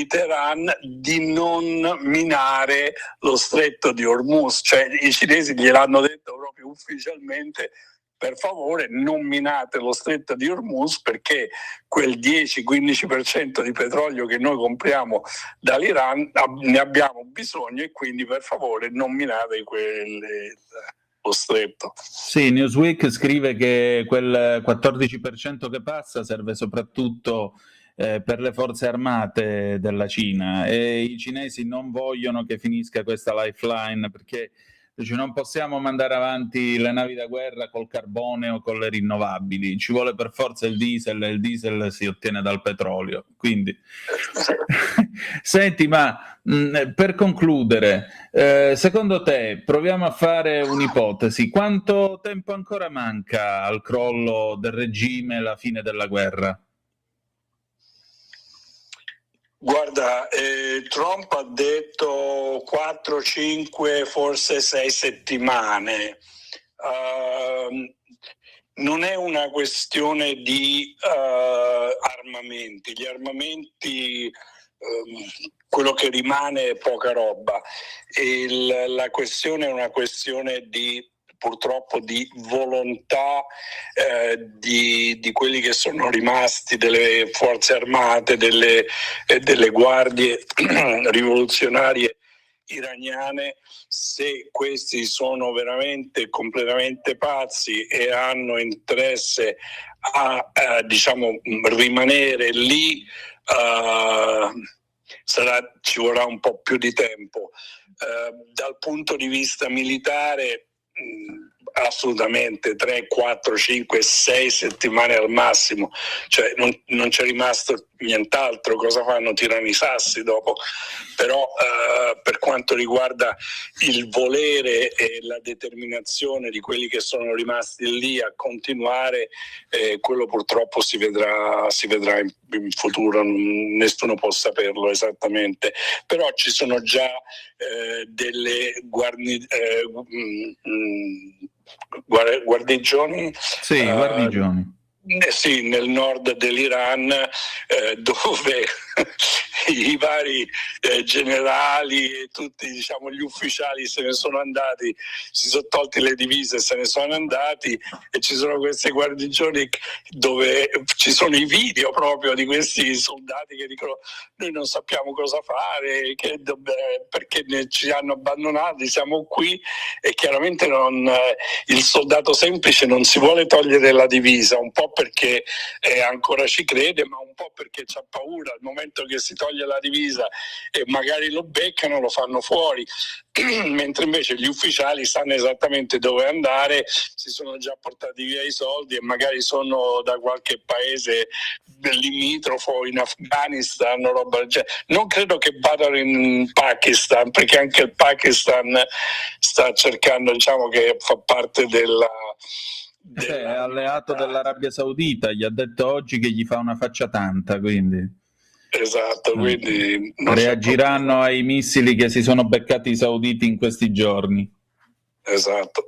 Teheran di non minare lo stretto di Hormuz. Cioè i cinesi gliel'hanno detto proprio ufficialmente: per favore non minate lo stretto di Hormuz, perché quel 10-15% di petrolio che noi compriamo dall'Iran ne abbiamo bisogno, e quindi per favore non minate lo stretto. Sì, Newsweek scrive che quel 14% che passa serve soprattutto per le forze armate della Cina, e i cinesi non vogliono che finisca questa lifeline, perché non possiamo mandare avanti le navi da guerra col carbone o con le rinnovabili, ci vuole per forza il diesel, e il diesel si ottiene dal petrolio. Quindi senti, ma per concludere, secondo te, proviamo a fare un'ipotesi, quanto tempo ancora manca al crollo del regime e alla fine della guerra? Guarda, Trump ha detto 4, 5, forse 6 settimane. Non è una questione di armamenti. Gli armamenti, quello che rimane è poca roba. La questione è una questione purtroppo di volontà di quelli che sono rimasti, delle forze armate, delle guardie rivoluzionarie iraniane. Se questi sono veramente completamente pazzi e hanno interesse a rimanere lì, ci vorrà un po' più di tempo. Dal punto di vista militare, assolutamente 3, 4, 5, 6 settimane al massimo, cioè non c'è rimasto nient'altro. Cosa fanno? Tirano i sassi dopo. Però per quanto riguarda il volere e la determinazione di quelli che sono rimasti lì a continuare, quello purtroppo si vedrà in futuro, nessuno può saperlo esattamente, però ci sono già delle guarnigioni. Sì, guarnigioni. Sì, nel nord dell'Iran, dove i vari generali e tutti gli ufficiali se ne sono andati, si sono tolti le divise e se ne sono andati, e ci sono questi guarnigioni dove ci sono i video proprio di questi soldati che dicono: noi non sappiamo cosa fare, perché ci hanno abbandonati, siamo qui. E chiaramente il soldato semplice non si vuole togliere la divisa, un po' perché ancora ci crede, ma un po' perché c'ha paura. Al momento che si toglie la divisa e magari lo beccano, lo fanno fuori. Mentre invece gli ufficiali sanno esattamente dove andare, si sono già portati via i soldi e magari sono da qualche paese limitrofo, in Afghanistan o roba del genere. Non credo che vadano in Pakistan, perché anche il Pakistan sta cercando, che fa parte è alleato dell'Arabia Saudita, gli ha detto oggi che gli fa una faccia tanta, quindi esatto, quindi reagiranno ai missili che si sono beccati i sauditi in questi giorni. Esatto.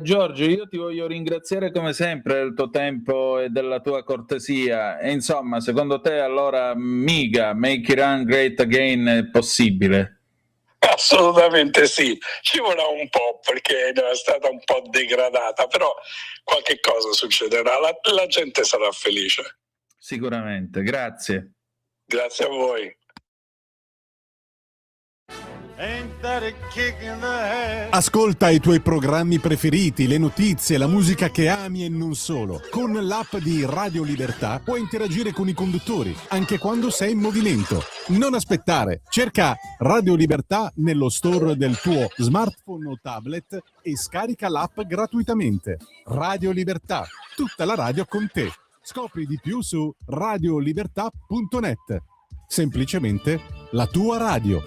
Giorgio, io ti voglio ringraziare come sempre del tuo tempo e della tua cortesia, e insomma, secondo te allora MIGA, Make Iran Great Again, è possibile? Assolutamente sì, ci vorrà un po', perché è stata un po' degradata, però qualche cosa succederà, la gente sarà felice. Sicuramente, grazie. Grazie a voi. Ascolta i tuoi programmi preferiti, le notizie, la musica che ami e non solo. Con l'app di Radio Libertà puoi interagire con i conduttori, anche quando sei in movimento. Non aspettare, cerca Radio Libertà nello store del tuo smartphone o tablet e scarica l'app gratuitamente. Radio Libertà, tutta la radio con te. Scopri di più su radiolibertà.net. Semplicemente la tua radio.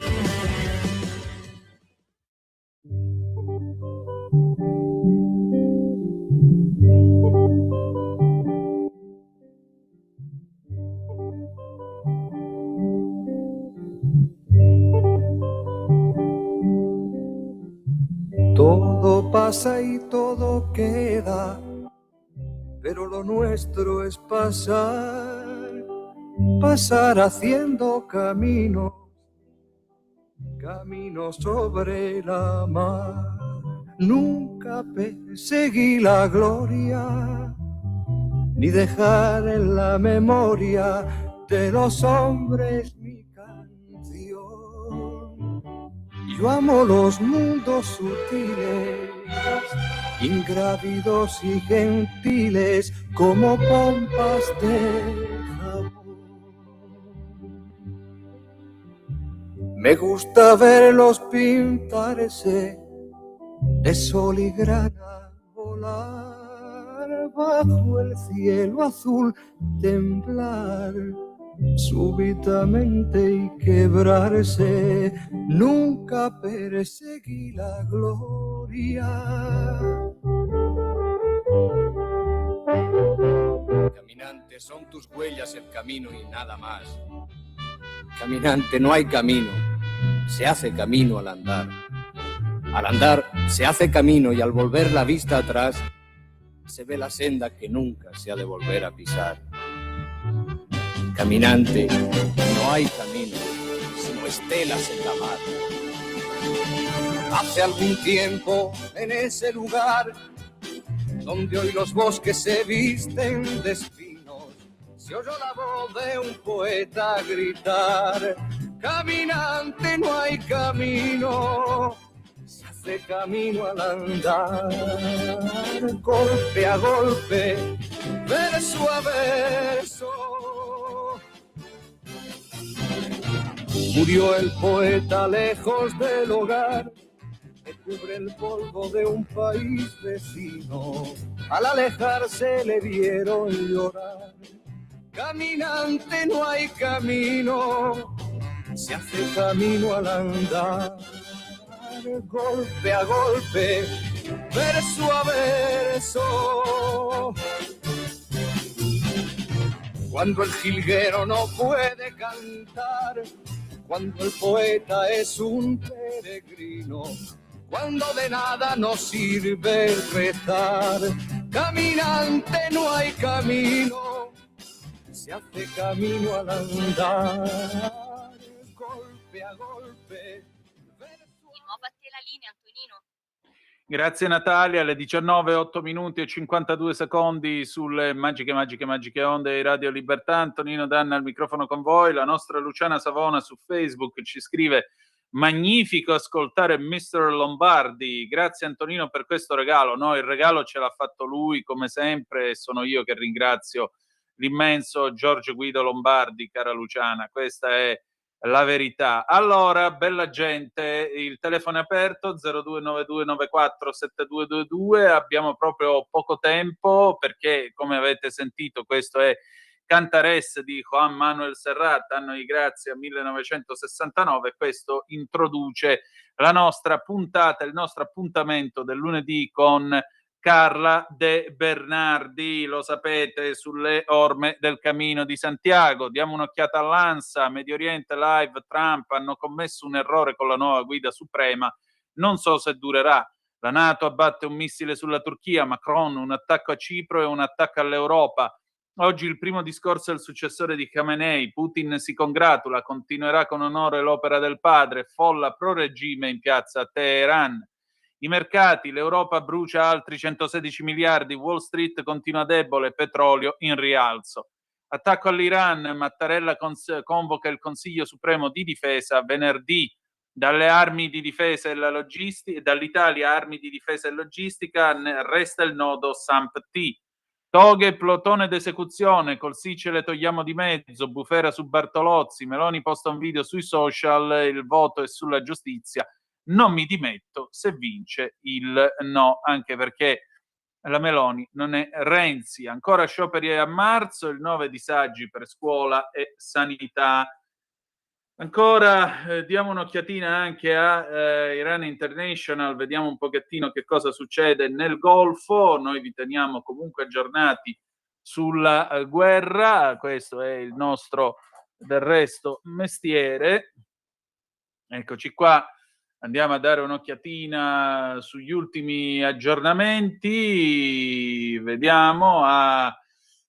Todo pasa y todo queda, pero lo nuestro es pasar, pasar haciendo caminos, caminos sobre la mar. Nunca perseguí la gloria, ni dejar en la memoria de los hombres mi canción. Yo amo los mundos sutiles, ingrávidos y gentiles, como pompas de jabón. Me gusta verlos pintarse de sol y grana, volar bajo el cielo azul, temblar súbitamente y quebrarse. Nunca perseguí la gloria. Caminante, son tus huellas el camino y nada más. Caminante, no hay camino, se hace camino al andar. Al andar se hace camino y al volver la vista atrás se ve la senda que nunca se ha de volver a pisar. Caminante, no hay camino, sino estelas en la mar. Hace algún tiempo, en ese lugar, donde hoy los bosques se visten de espinos, se oyó la voz de un poeta gritar: caminante, no hay camino, se hace camino al andar. Golpe a golpe, verso a verso, murió el poeta lejos del hogar que cubre el polvo de un país vecino. Al alejarse le vieron llorar. Caminante, no hay camino, se hace camino al andar. Golpe a golpe, verso a verso. Cuando el jilguero no puede cantar, cuando el poeta es un peregrino, cuando de nada nos sirve rezar. Caminante, no hay camino, se hace camino al andar. Golpe a golpe. La linea, Antonino. Grazie Natalia, alle 19, 8 minuti e 52 secondi sulle magiche onde di Radio Libertà. Antonino Danna al microfono con voi. La nostra Luciana Savona su Facebook ci scrive: magnifico ascoltare Mr. Lombardi. Grazie Antonino per questo regalo. No, il regalo ce l'ha fatto lui come sempre e sono io che ringrazio l'immenso Giorgio Guido Lombardi, cara Luciana. Questa è la verità. Allora, bella gente, il telefono è aperto 0292947222. Abbiamo proprio poco tempo perché, come avete sentito, questo è Cantares di Juan Manuel Serrat, anno di grazia 1969. Questo introduce la nostra puntata, il nostro appuntamento del lunedì con Carla De Bernardi, lo sapete, sulle orme del Cammino di Santiago. Diamo un'occhiata all'ANSA. Medio Oriente Live, Trump hanno commesso un errore con la nuova guida suprema, non so se durerà. La NATO abbatte un missile sulla Turchia, Macron un attacco a Cipro e un attacco all'Europa. Oggi il primo discorso del successore di Khamenei, Putin si congratula, continuerà con onore l'opera del padre, folla pro regime in piazza Teheran. I mercati, l'Europa brucia altri 116 miliardi, Wall Street continua debole, petrolio in rialzo. Attacco all'Iran, Mattarella convoca il Consiglio Supremo di Difesa venerdì. dalle armi di difesa e la logistica, dall'Italia armi di difesa e logistica, resta il nodo SAMP-T. Toghe e plotone d'esecuzione, col sì ce le togliamo di mezzo, bufera su Bartolozzi, Meloni posta un video sui social, il voto è sulla giustizia, non mi dimetto se vince il no, anche perché la Meloni non è Renzi. Ancora scioperi a marzo, il 9 disagi per scuola e sanità. Ancora diamo un'occhiatina anche a Iran International, vediamo un pochettino che cosa succede nel Golfo. Noi vi teniamo comunque aggiornati sulla guerra, questo è il nostro del resto mestiere. Eccoci qua, andiamo a dare un'occhiatina sugli ultimi aggiornamenti, vediamo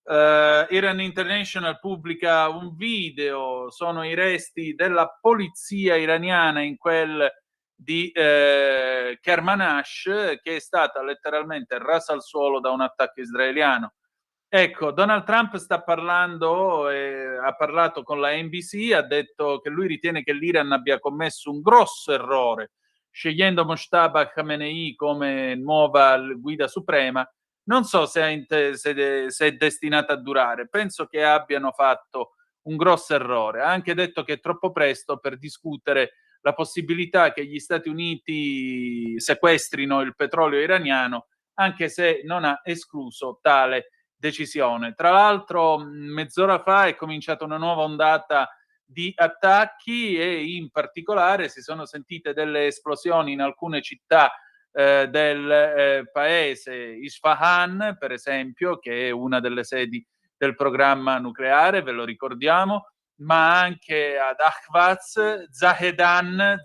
Iran International pubblica un video, sono i resti della polizia iraniana in quel di Kermanash, che è stata letteralmente rasa al suolo da un attacco israeliano. Ecco, Donald Trump sta parlando, ha parlato con la NBC, ha detto che lui ritiene che l'Iran abbia commesso un grosso errore scegliendo Mojtaba Khamenei come nuova guida suprema. Non so se è destinata a durare, penso che abbiano fatto un grosso errore. Ha anche detto che è troppo presto per discutere la possibilità che gli Stati Uniti sequestrino il petrolio iraniano, anche se non ha escluso tale decisione. Tra l'altro, mezz'ora fa è cominciata una nuova ondata di attacchi e in particolare si sono sentite delle esplosioni in alcune città del paese. Isfahan, per esempio, che è una delle sedi del programma nucleare, ve lo ricordiamo, ma anche ad Ahvaz, Zahedan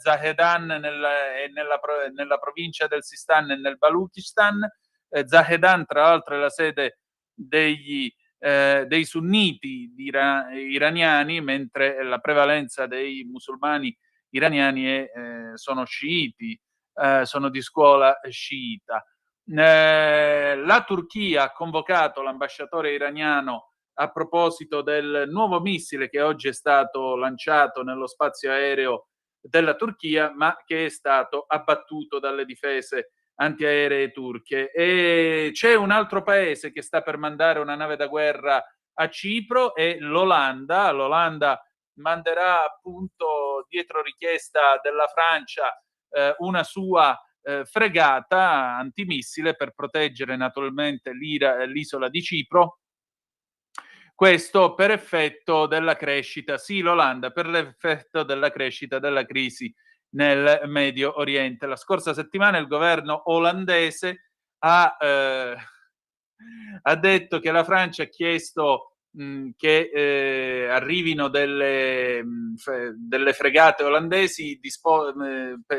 nella provincia del Sistan e nel Baluchistan. Zahedan, tra l'altro, è la sede dei sunniti iraniani, mentre la prevalenza dei musulmani iraniani sono sciiti, sono di scuola sciita. La Turchia ha convocato l'ambasciatore iraniano a proposito del nuovo missile che oggi è stato lanciato nello spazio aereo della Turchia, ma che è stato abbattuto dalle difese antiaeree turche. E c'è un altro paese che sta per mandare una nave da guerra a Cipro, è l'Olanda. L'Olanda manderà, appunto, dietro richiesta della Francia, una sua fregata antimissile per proteggere naturalmente l'isola di Cipro. Questo per effetto della crescita, sì, l'Olanda, per l'effetto della crescita della crisi nel Medio Oriente. La scorsa settimana il governo olandese ha detto che la Francia ha chiesto che arrivino delle fregate olandesi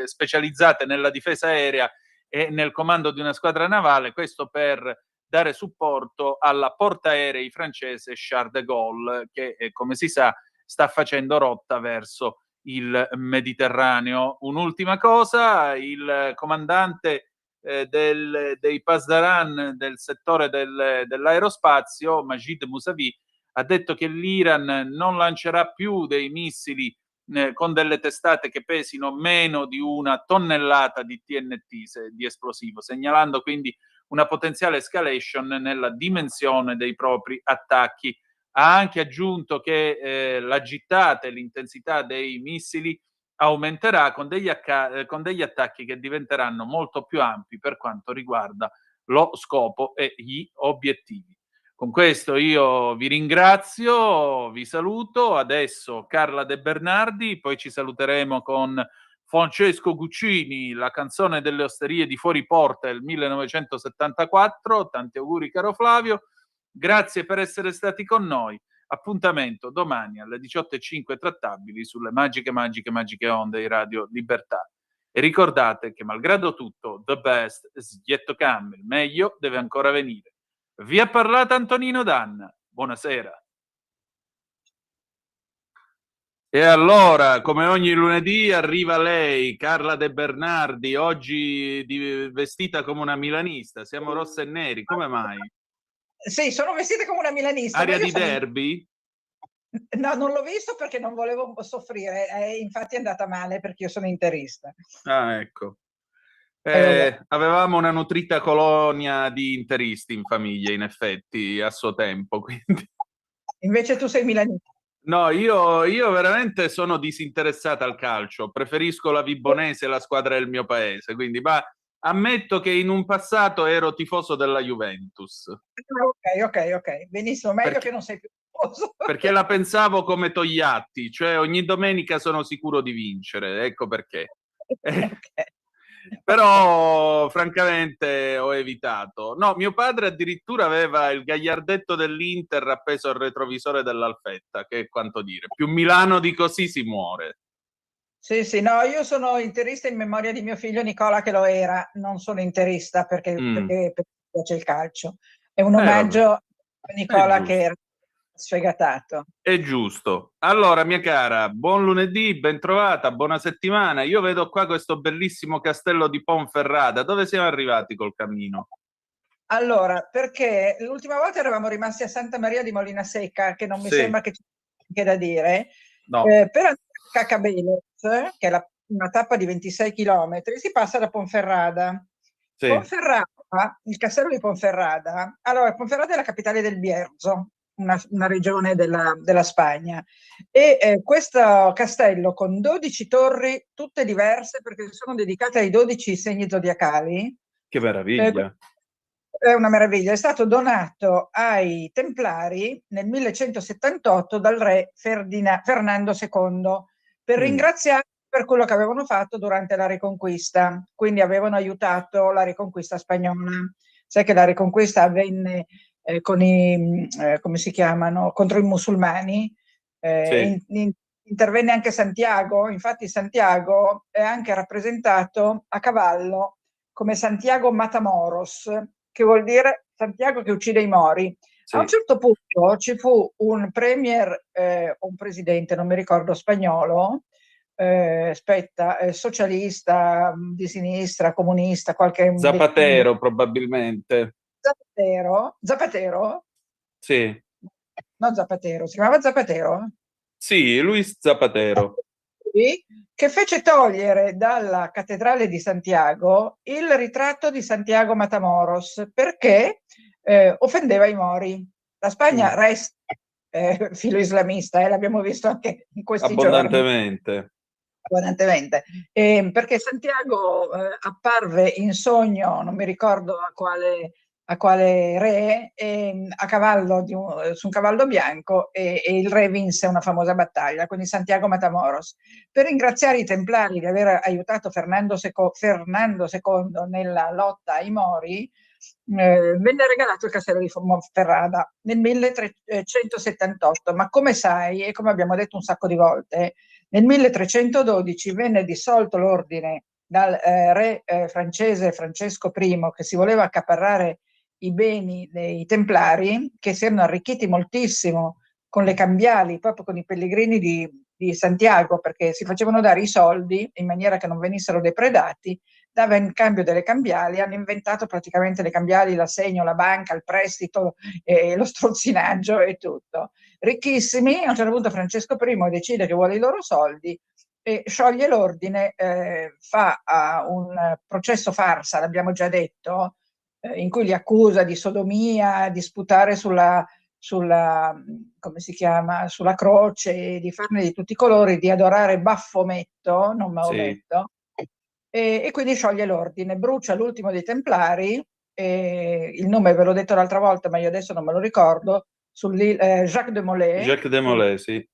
specializzate nella difesa aerea e nel comando di una squadra navale, questo per dare supporto alla portaerei francese Charles de Gaulle, che come si sa sta facendo rotta verso il Mediterraneo. Un'ultima cosa, il comandante dei Pasdaran del settore dell'aerospazio, Majid Mousavi, ha detto che l'Iran non lancerà più dei missili con delle testate che pesino meno di 1 tonnellata di TNT, di esplosivo, segnalando quindi una potenziale escalation nella dimensione dei propri attacchi. Ha anche aggiunto che la gittata e l'intensità dei missili aumenterà con degli attacchi che diventeranno molto più ampi per quanto riguarda lo scopo e gli obiettivi. Con questo io vi ringrazio, vi saluto. Adesso Carla De Bernardi, poi ci saluteremo con Francesco Guccini, la canzone delle osterie di Fuori Porta del 1974. Tanti auguri, caro Flavio. Grazie per essere stati con noi. Appuntamento domani alle 18:05 trattabili sulle magiche onde di Radio Libertà. E ricordate che malgrado tutto, the best is yet to come, il meglio deve ancora venire. Vi ha parlato Antonino Danna. Buonasera. E allora, come ogni lunedì, arriva lei, Carla De Bernardi, oggi vestita come una milanista. Siamo rosse e neri, come mai? Sì, sono vestita come una milanista. Aria di derby? No, non l'ho visto perché non volevo soffrire, infatti è andata male perché io sono interista. Ah, ecco. vabbè. Avevamo una nutrita colonia di interisti in famiglia, in effetti, a suo tempo, quindi... Invece tu sei milanista. No, io veramente sono disinteressato al calcio, preferisco la Vibonese, la squadra del mio paese, quindi ma ammetto che in un passato ero tifoso della Juventus. Ok, benissimo, meglio Perché- che non sei più tifoso. Perché la pensavo come Togliatti, cioè ogni domenica sono sicuro di vincere, ecco perché. Però francamente ho evitato. No, mio padre addirittura aveva il gagliardetto dell'Inter appeso al retrovisore dell'Alfetta, che è quanto dire. Più Milano di così si muore. Sì, no, io sono interista in memoria di mio figlio Nicola che lo era, non sono interista perché mi piace il calcio. È un omaggio vabbè. a Nicola che giusto. era sfegatato. È giusto. Allora, mia cara, buon lunedì, ben trovata, buona settimana. Io vedo qua questo bellissimo castello di Ponferrada. Dove siamo arrivati col cammino? Allora, perché l'ultima volta eravamo rimasti a Santa Maria di Molina Secca, che non mi Sì. sembra che ci sia niente da dire. No. Per andare a Cacabelez, che è una tappa di 26 km, si passa da Ponferrada. Sì. Ponferrada, il castello di Ponferrada. Allora, Ponferrada è la capitale del Bierzo, una regione della Spagna. E questo castello con 12 torri, tutte diverse perché sono dedicate ai 12 segni zodiacali. Che meraviglia. È una meraviglia, è stato donato ai Templari nel 1178 dal re Fernando II per ringraziare per quello che avevano fatto durante la Riconquista, quindi avevano aiutato la Riconquista spagnola. Sai che la Riconquista avvenne con come si chiamano, contro i musulmani, Sì. intervenne anche Santiago, infatti Santiago è anche rappresentato a cavallo come Santiago Matamoros, che vuol dire Santiago che uccide i Mori. Sì. A un certo punto ci fu un premier o un presidente, non mi ricordo, spagnolo, socialista, di sinistra, comunista, qualche... Zapatero, probabilmente. Zapatero? Sì. No, Zapatero, si chiamava Zapatero? Sì, Luis Zapatero. Che fece togliere dalla cattedrale di Santiago il ritratto di Santiago Matamoros perché offendeva i Mori. La Spagna resta filo islamista, l'abbiamo visto anche in questi Abbondantemente. Abbondantemente. Perché Santiago apparve in sogno, non mi ricordo a quale re, a cavallo su un cavallo bianco e il re vinse una famosa battaglia, quindi Santiago Matamoros. Per ringraziare i Templari di aver aiutato Fernando II nella lotta ai Mori, venne regalato il castello di Ponferrada nel 1378, ma come sai e come abbiamo detto un sacco di volte, nel 1312 venne dissolto l'ordine dal re francese Francesco I, che si voleva accaparrare i beni dei Templari, che si erano arricchiti moltissimo con le cambiali, proprio con i pellegrini di Santiago, perché si facevano dare i soldi in maniera che non venissero depredati, dava in cambio delle cambiali, hanno inventato praticamente le cambiali, l'assegno, la banca, il prestito, lo strozzinaggio e tutto. Ricchissimi, a un certo punto Francesco I decide che vuole i loro soldi e scioglie l'ordine, fa un processo farsa, l'abbiamo già detto, in cui li accusa di sodomia, di sputare sulla come si chiama, sulla croce, di farne di tutti i colori, di adorare Baphometto, non Maometto, e quindi scioglie l'ordine, brucia l'ultimo dei Templari, il nome ve l'ho detto l'altra volta, ma io adesso non me lo ricordo, Jacques de Molay. Jacques de Molay, sì.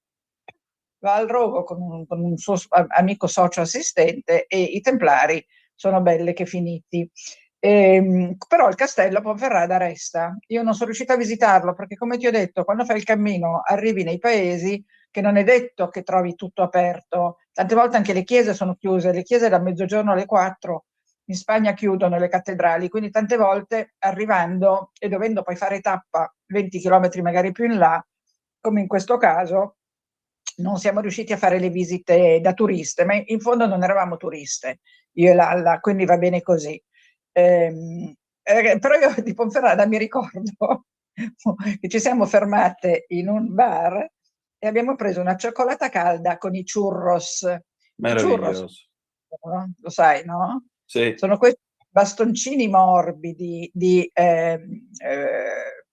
Va al rogo con un suo amico socio assistente e i Templari sono belle che finiti. Però il castello Ponferrada resta. Io non sono riuscita a visitarlo perché, come ti ho detto, quando fai il cammino arrivi nei paesi che non è detto che trovi tutto aperto. Tante volte anche le chiese sono chiuse, le chiese da mezzogiorno alle 4 in Spagna chiudono le cattedrali, quindi tante volte arrivando e dovendo poi fare tappa 20 km magari più in là, come in questo caso, non siamo riusciti a fare le visite da turiste, ma in fondo non eravamo turiste, io e Lalla, quindi va bene così. Però io di Ponferrada mi ricordo che ci siamo fermate in un bar e abbiamo preso una cioccolata calda con i churros. I churros, Meraviglioso. no? Lo sai, no? Sì. Sono questi bastoncini morbidi di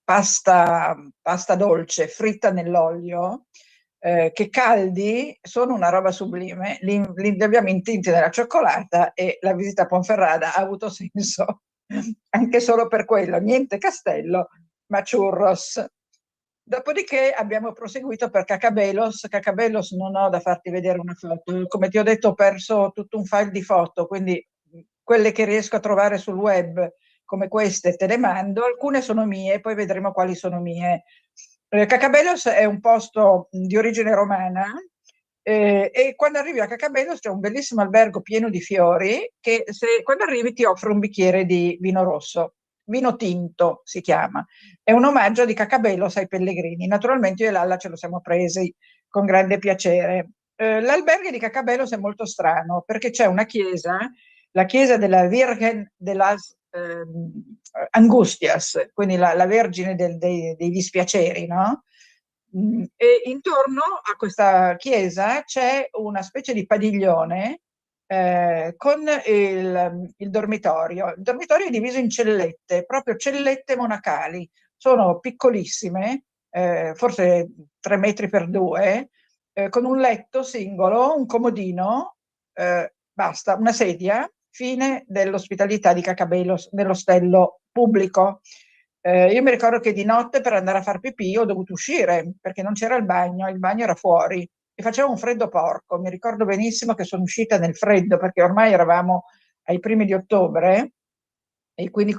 pasta dolce fritta nell'olio, che caldi sono una roba sublime. Li abbiamo intinti nella cioccolata e la visita a Ponferrada ha avuto senso anche solo per quello. Niente castello, ma churros. Dopodiché abbiamo proseguito per Cacabelos. Cacabelos non ho da farti vedere una foto. Come ti ho detto, ho perso tutto un file di foto, quindi quelle che riesco a trovare sul web, come queste, te le mando. Alcune sono mie, poi vedremo quali sono mie. Cacabelos è un posto di origine romana, e quando arrivi a Cacabelos c'è un bellissimo albergo pieno di fiori che quando arrivi ti offre un bicchiere di vino rosso. Vino tinto si chiama, è un omaggio di Cacabelos ai pellegrini. Naturalmente io e Lalla ce lo siamo presi con grande piacere. L'albergo di Cacabelos è molto strano perché c'è una chiesa, la chiesa della Virgen de las Angustias, quindi la Vergine dei dispiaceri, no? E intorno a questa chiesa c'è una specie di padiglione con il dormitorio. Il dormitorio è diviso in cellette, proprio cellette monacali. Sono piccolissime, forse 3 metri per 2, con un letto singolo, un comodino, basta, una sedia, fine dell'ospitalità di Cacabelos nell'ostello pubblico. Io mi ricordo che di notte per andare a far pipì ho dovuto uscire perché non c'era il bagno era fuori e faceva un freddo porco. Mi ricordo benissimo che sono uscita nel freddo perché ormai eravamo ai primi di ottobre e quindi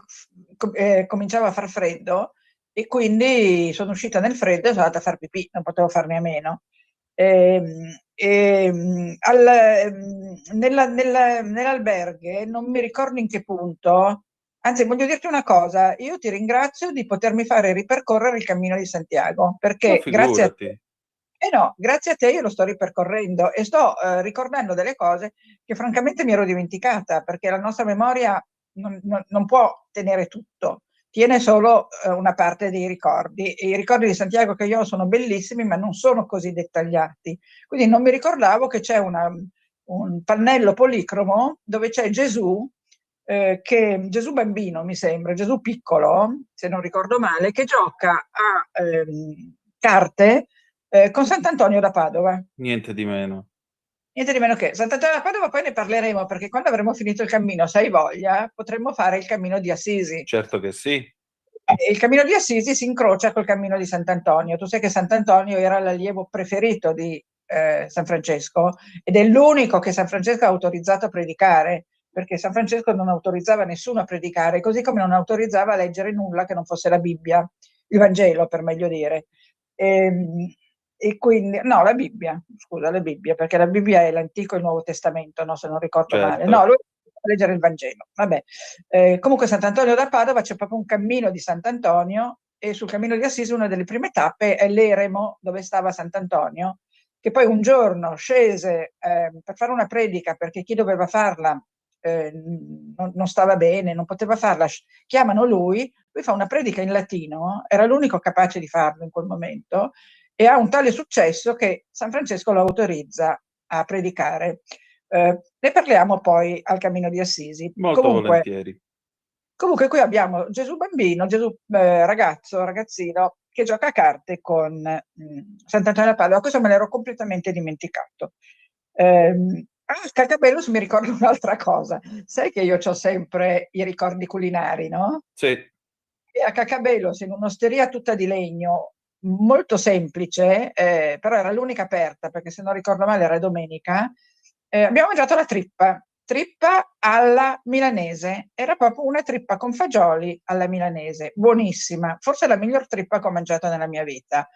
cominciava a far freddo e quindi sono uscita nel freddo e sono andata a far pipì, non potevo farne a meno. Nell'alberghe non mi ricordo in che punto, anzi voglio dirti una cosa, io ti ringrazio di potermi fare ripercorrere il Cammino di Santiago, perché grazie a te, grazie a te io lo sto ripercorrendo e sto ricordando delle cose che francamente mi ero dimenticata, perché la nostra memoria non può tenere tutto, tiene solo una parte dei ricordi. E i ricordi di Santiago che io ho sono bellissimi, ma non sono così dettagliati. Quindi non mi ricordavo che c'è un pannello policromo dove c'è Gesù, Gesù bambino, mi sembra, Gesù piccolo, se non ricordo male, che gioca a carte con Sant'Antonio da Padova. Niente di meno. Niente di meno che Sant'Antonio da Padova, poi ne parleremo perché quando avremo finito il cammino, se hai voglia, potremmo fare il cammino di Assisi. Certo che sì. Il cammino di Assisi si incrocia col cammino di Sant'Antonio. Tu sai che Sant'Antonio era l'allievo preferito di San Francesco ed è l'unico che San Francesco ha autorizzato a predicare, perché San Francesco non autorizzava nessuno a predicare, così come non autorizzava a leggere nulla che non fosse la Bibbia, il Vangelo per meglio dire. E quindi, no, la Bibbia, scusa, la Bibbia, perché la Bibbia è l'Antico e il Nuovo Testamento, no, se non ricordo male. No, lui leggere il Vangelo. Vabbè. Comunque Sant'Antonio da Padova c'è proprio un cammino di Sant'Antonio e sul cammino di Assisi una delle prime tappe è l'eremo dove stava Sant'Antonio, che poi un giorno scese per fare una predica perché chi doveva farla non stava bene, non poteva farla, chiamano lui fa una predica in latino, era l'unico capace di farlo in quel momento e ha un tale successo che San Francesco lo autorizza a predicare. Ne parliamo poi al Cammino di Assisi. Molto volentieri. Comunque qui abbiamo Gesù bambino, Gesù ragazzino, che gioca a carte con Sant'Antonio da Padova. Questo me l'ero completamente dimenticato. A Cacabelos mi ricordo un'altra cosa. Sai che io ho sempre i ricordi culinari, no? Sì. E a Cacabelos, in un'osteria tutta di legno, molto semplice, però era l'unica aperta, perché se non ricordo male era domenica, abbiamo mangiato la trippa alla milanese, era proprio una trippa con fagioli alla milanese, buonissima, forse la miglior trippa che ho mangiato nella mia vita.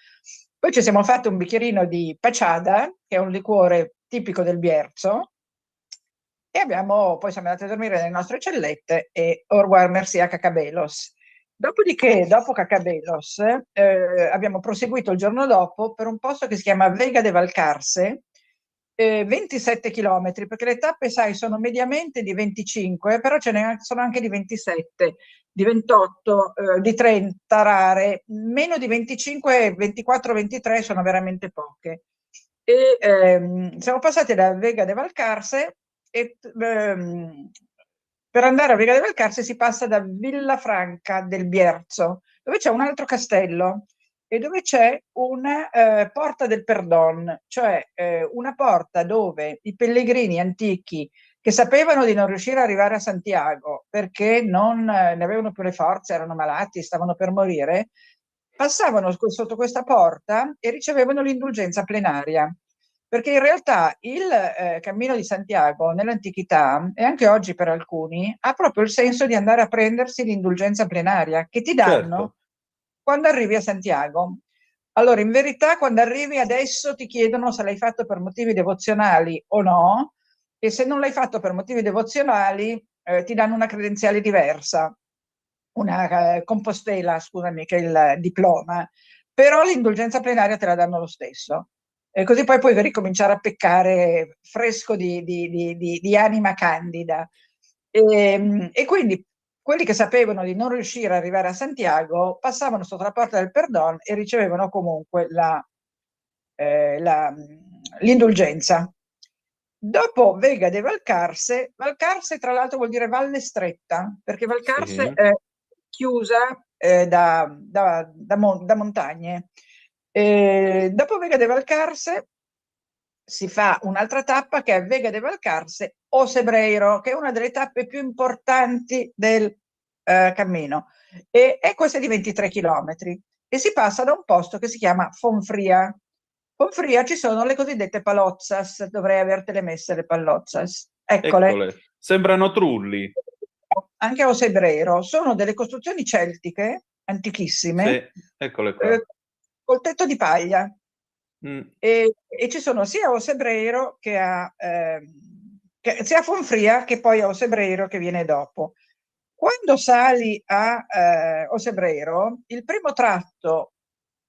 Poi ci siamo fatti un bicchierino di pachada, che è un liquore tipico del Bierzo, e poi siamo andati a dormire nelle nostre cellette e au revoir, merci a Cacabelos. Dopodiché, dopo Cacabelos, abbiamo proseguito il giorno dopo per un posto che si chiama Vega de Valcarce, 27 chilometri, perché le tappe, sai, sono mediamente di 25, però ce ne sono anche di 27, di 28, di 30 rare, meno di 25, 24, 23 sono veramente poche. E siamo passati da Vega de Valcarce e per andare a Vega de Valcarce si passa da Villafranca del Bierzo, dove c'è un altro castello e dove c'è una porta del Perdon, cioè una porta dove i pellegrini antichi che sapevano di non riuscire ad arrivare a Santiago perché non ne avevano più le forze, erano malati, stavano per morire, passavano sotto questa porta e ricevevano l'indulgenza plenaria. Perché in realtà il cammino di Santiago nell'antichità, e anche oggi per alcuni, ha proprio il senso di andare a prendersi l'indulgenza plenaria che ti danno quando arrivi a Santiago. Allora, in verità, quando arrivi adesso ti chiedono se l'hai fatto per motivi devozionali o no, e se non l'hai fatto per motivi devozionali ti danno una credenziale diversa, una compostela, scusami, che è il diploma, però l'indulgenza plenaria te la danno lo stesso. E così poi puoi ricominciare a peccare fresco di anima candida. E quindi quelli che sapevano di non riuscire ad arrivare a Santiago passavano sotto la porta del Perdon e ricevevano comunque l'indulgenza. Dopo Vega de Valcarce, Valcarce tra l'altro vuol dire Valle Stretta, perché Valcarce è chiusa da montagne. Dopo Vega de Valcarce si fa un'altra tappa che è Vega de Valcarce o Sebreiro, che è una delle tappe più importanti del cammino, e questa è di 23 chilometri e si passa da un posto che si chiama Fonfria. Fonfria ci sono le cosiddette palozzas, dovrei avertele messe le palozzas, eccole. Sembrano trulli. Anche a Sebreiro, sono delle costruzioni celtiche antichissime, Sì, eccole qua. col tetto di paglia. E ci sono sia a Osebreiro che sia a Fonfria che poi a Osebreiro che viene dopo. Quando sali a Osebreiro, il primo tratto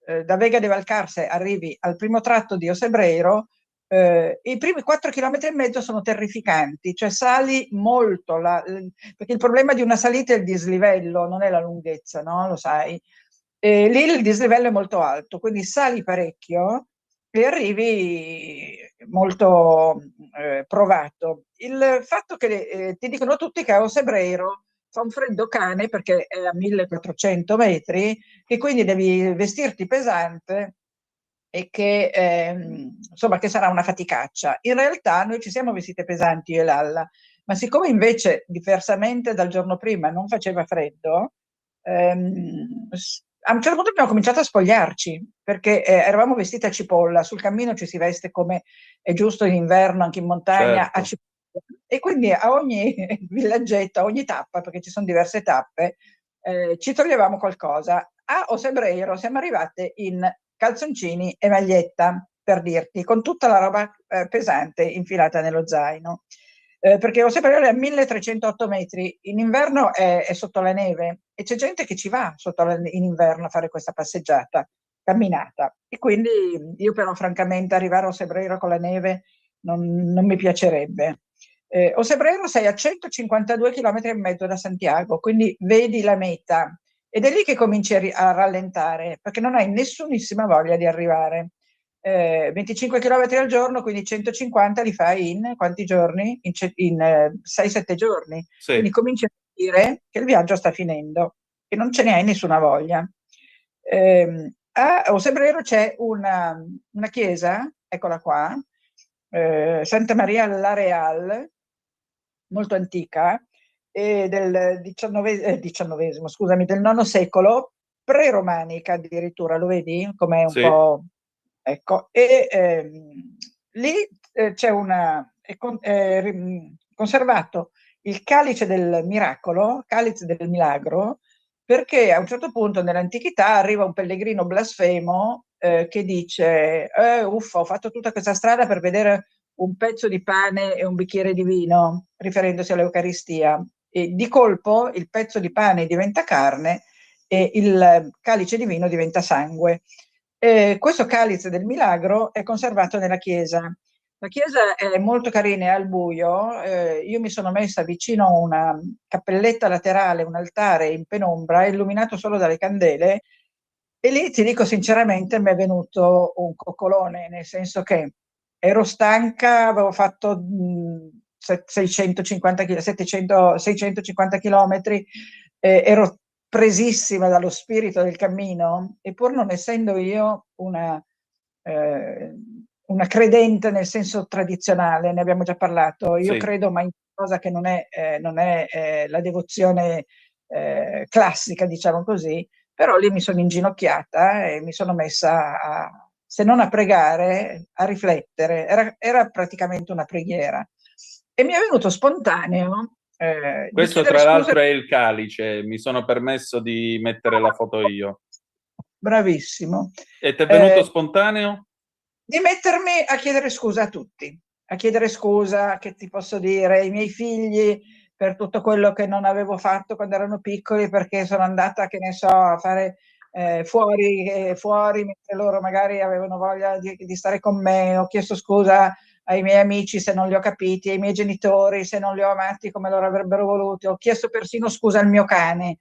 da Vega de Valcarce arrivi al primo tratto di Osebreiro, i primi 4 km e mezzo sono terrificanti, cioè sali molto, perché il problema di una salita è il dislivello, non è la lunghezza, no? Lo sai. Lì il dislivello è molto alto, quindi sali parecchio e arrivi molto provato. Il fatto che ti dicono tutti che a Osebreiro fa un freddo cane perché è a 1400 metri e quindi devi vestirti pesante e che insomma che sarà una faticaccia. In realtà noi ci siamo vestite pesanti io e Lalla, ma siccome invece diversamente dal giorno prima non faceva freddo, a un certo punto abbiamo cominciato a spogliarci perché eravamo vestite a cipolla, sul cammino ci si veste come è giusto in inverno anche in montagna, a cipolla. E quindi a ogni villaggetto, a ogni tappa, perché ci sono diverse tappe, ci toglievamo qualcosa. A Osebreiro siamo arrivate in calzoncini e maglietta, per dirti, con tutta la roba pesante infilata nello zaino. Perché Osebreiro è a 1308 metri, in inverno è sotto la neve e c'è gente che ci va in inverno a fare questa passeggiata, camminata. E quindi io però francamente arrivare a Osebreiro con la neve non mi piacerebbe. Osebreiro sei a 152 km e mezzo da Santiago, quindi vedi la meta ed è lì che cominci a rallentare perché non hai nessunissima voglia di arrivare. 25 km al giorno, quindi 150 li fai in quanti giorni? In 6-7 giorni. Sì. Quindi cominci a dire che il viaggio sta finendo e non ce ne hai nessuna voglia. A Osebreiro c'è una chiesa, eccola qua, Santa Maria la Real, molto antica, del XIX, scusami, del IX secolo, pre-romanica addirittura, lo vedi? Come un po'... Ecco, e lì c'è conservato il calice del miracolo, calice del milagro, perché a un certo punto nell'antichità arriva un pellegrino blasfemo che dice uffa, ho fatto tutta questa strada per vedere un pezzo di pane e un bicchiere di vino, riferendosi all'Eucaristia, e di colpo il pezzo di pane diventa carne e il calice di vino diventa sangue. Questo calice del milagro è conservato nella chiesa La chiesa è molto carina, è al buio. Io mi sono messa vicino a una cappelletta laterale, un altare in penombra, illuminato solo dalle candele, e lì ti dico sinceramente mi è venuto un coccolone, nel senso che ero stanca, avevo fatto 650 chilometri, ero presissima dallo spirito del cammino, e pur non essendo io una credente nel senso tradizionale, ne abbiamo già parlato, io Sì. credo ma in cosa che non è la devozione classica, diciamo così, però lì mi sono inginocchiata e mi sono messa se non a pregare, a riflettere, era praticamente una preghiera. E mi è venuto spontaneo di Questo chiedere tra scusa. l'altro è il calice, mi sono permesso di mettere la foto io. Bravissimo. E ti è venuto spontaneo? Di mettermi a chiedere scusa a tutti, a chiedere scusa, che ti posso dire, ai miei figli per tutto quello che non avevo fatto quando erano piccoli, perché sono andata, che ne so, a fare fuori, mentre loro magari avevano voglia di stare con me. Ho chiesto scusa ai miei amici se non li ho capiti, ai miei genitori se non li ho amati come loro avrebbero voluto. Ho chiesto persino scusa al mio cane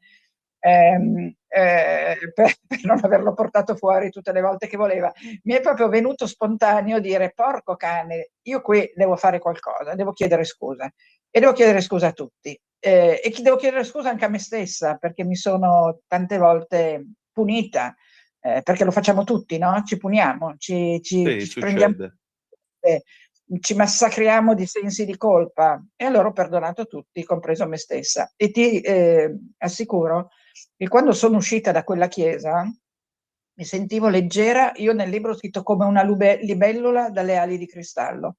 per non averlo portato fuori tutte le volte che voleva. Mi è proprio venuto spontaneo dire: porco cane, io qui devo fare qualcosa, devo chiedere scusa, e devo chiedere scusa a tutti, e devo chiedere scusa anche a me stessa, perché mi sono tante volte punita, perché lo facciamo tutti, no? Ci puniamo, ci Sì, prendiamo, ci massacriamo di sensi di colpa, e allora ho perdonato tutti, compreso me stessa. E ti assicuro che quando sono uscita da quella chiesa mi sentivo leggera. Io nel libro ho scritto come una libellula dalle ali di cristallo,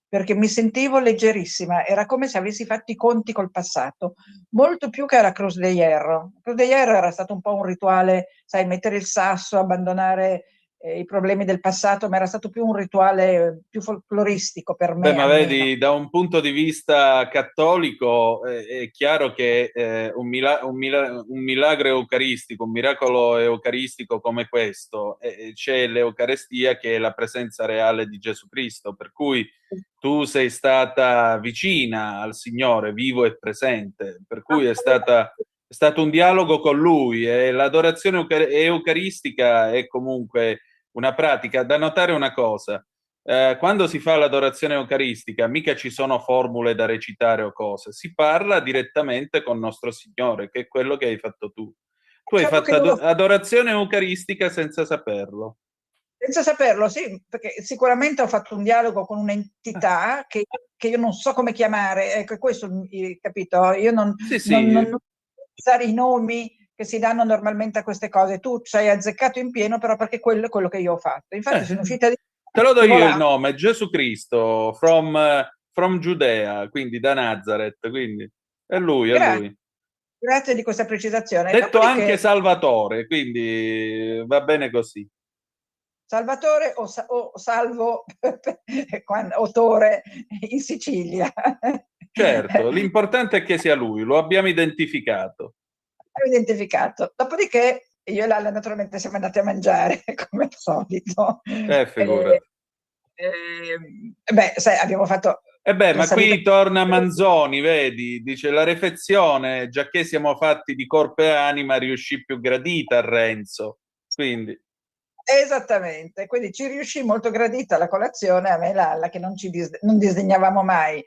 perché mi sentivo leggerissima, era come se avessi fatto i conti col passato, molto più che alla Cruz de Hierro. Cruz de Hierro era stato un po' un rituale, sai, mettere il sasso, abbandonare i problemi del passato, ma era stato più un rituale più folcloristico per me. Beh, ma almeno. vedi, da un punto di vista cattolico è chiaro che un milagro eucaristico, un miracolo eucaristico come questo, c'è l'Eucarestia che è la presenza reale di Gesù Cristo, per cui tu sei stata vicina al Signore, vivo e presente, per cui è stato un dialogo con Lui, e l'adorazione eucaristica è comunque una pratica. Da notare una cosa: quando si fa l'adorazione eucaristica mica ci sono formule da recitare o cose, si parla direttamente con nostro Signore, che è quello che hai fatto tu. Tu hai fatto adorazione eucaristica senza saperlo. Senza saperlo, sì, perché sicuramente ho fatto un dialogo con un'entità che io non so come chiamare, ecco, questo, capito? Io non usare i nomi che si danno normalmente a queste cose. Tu ci hai azzeccato in pieno, però perché quello è quello che io ho fatto. Infatti sono uscita di... Te lo do io il nome, Gesù Cristo, from Giudea, quindi da Nazareth, quindi è lui, è lui. Grazie di questa precisazione. Detto anche Salvatore, quindi va bene così. Salvatore o Salvo o Tore in Sicilia. Certo, l'importante è che sia lui, lo abbiamo identificato. Dopodiché io e Lalla naturalmente siamo andati a mangiare, come al solito. Figurati. Beh, sai, abbiamo fatto... ma qui torna Manzoni, vedi, dice: la refezione, giacché siamo fatti di corpo e anima, riuscì più gradita a Renzo. Quindi... Esattamente, quindi ci riuscì molto gradita la colazione, a me e Lalla, che non disdegnavamo mai.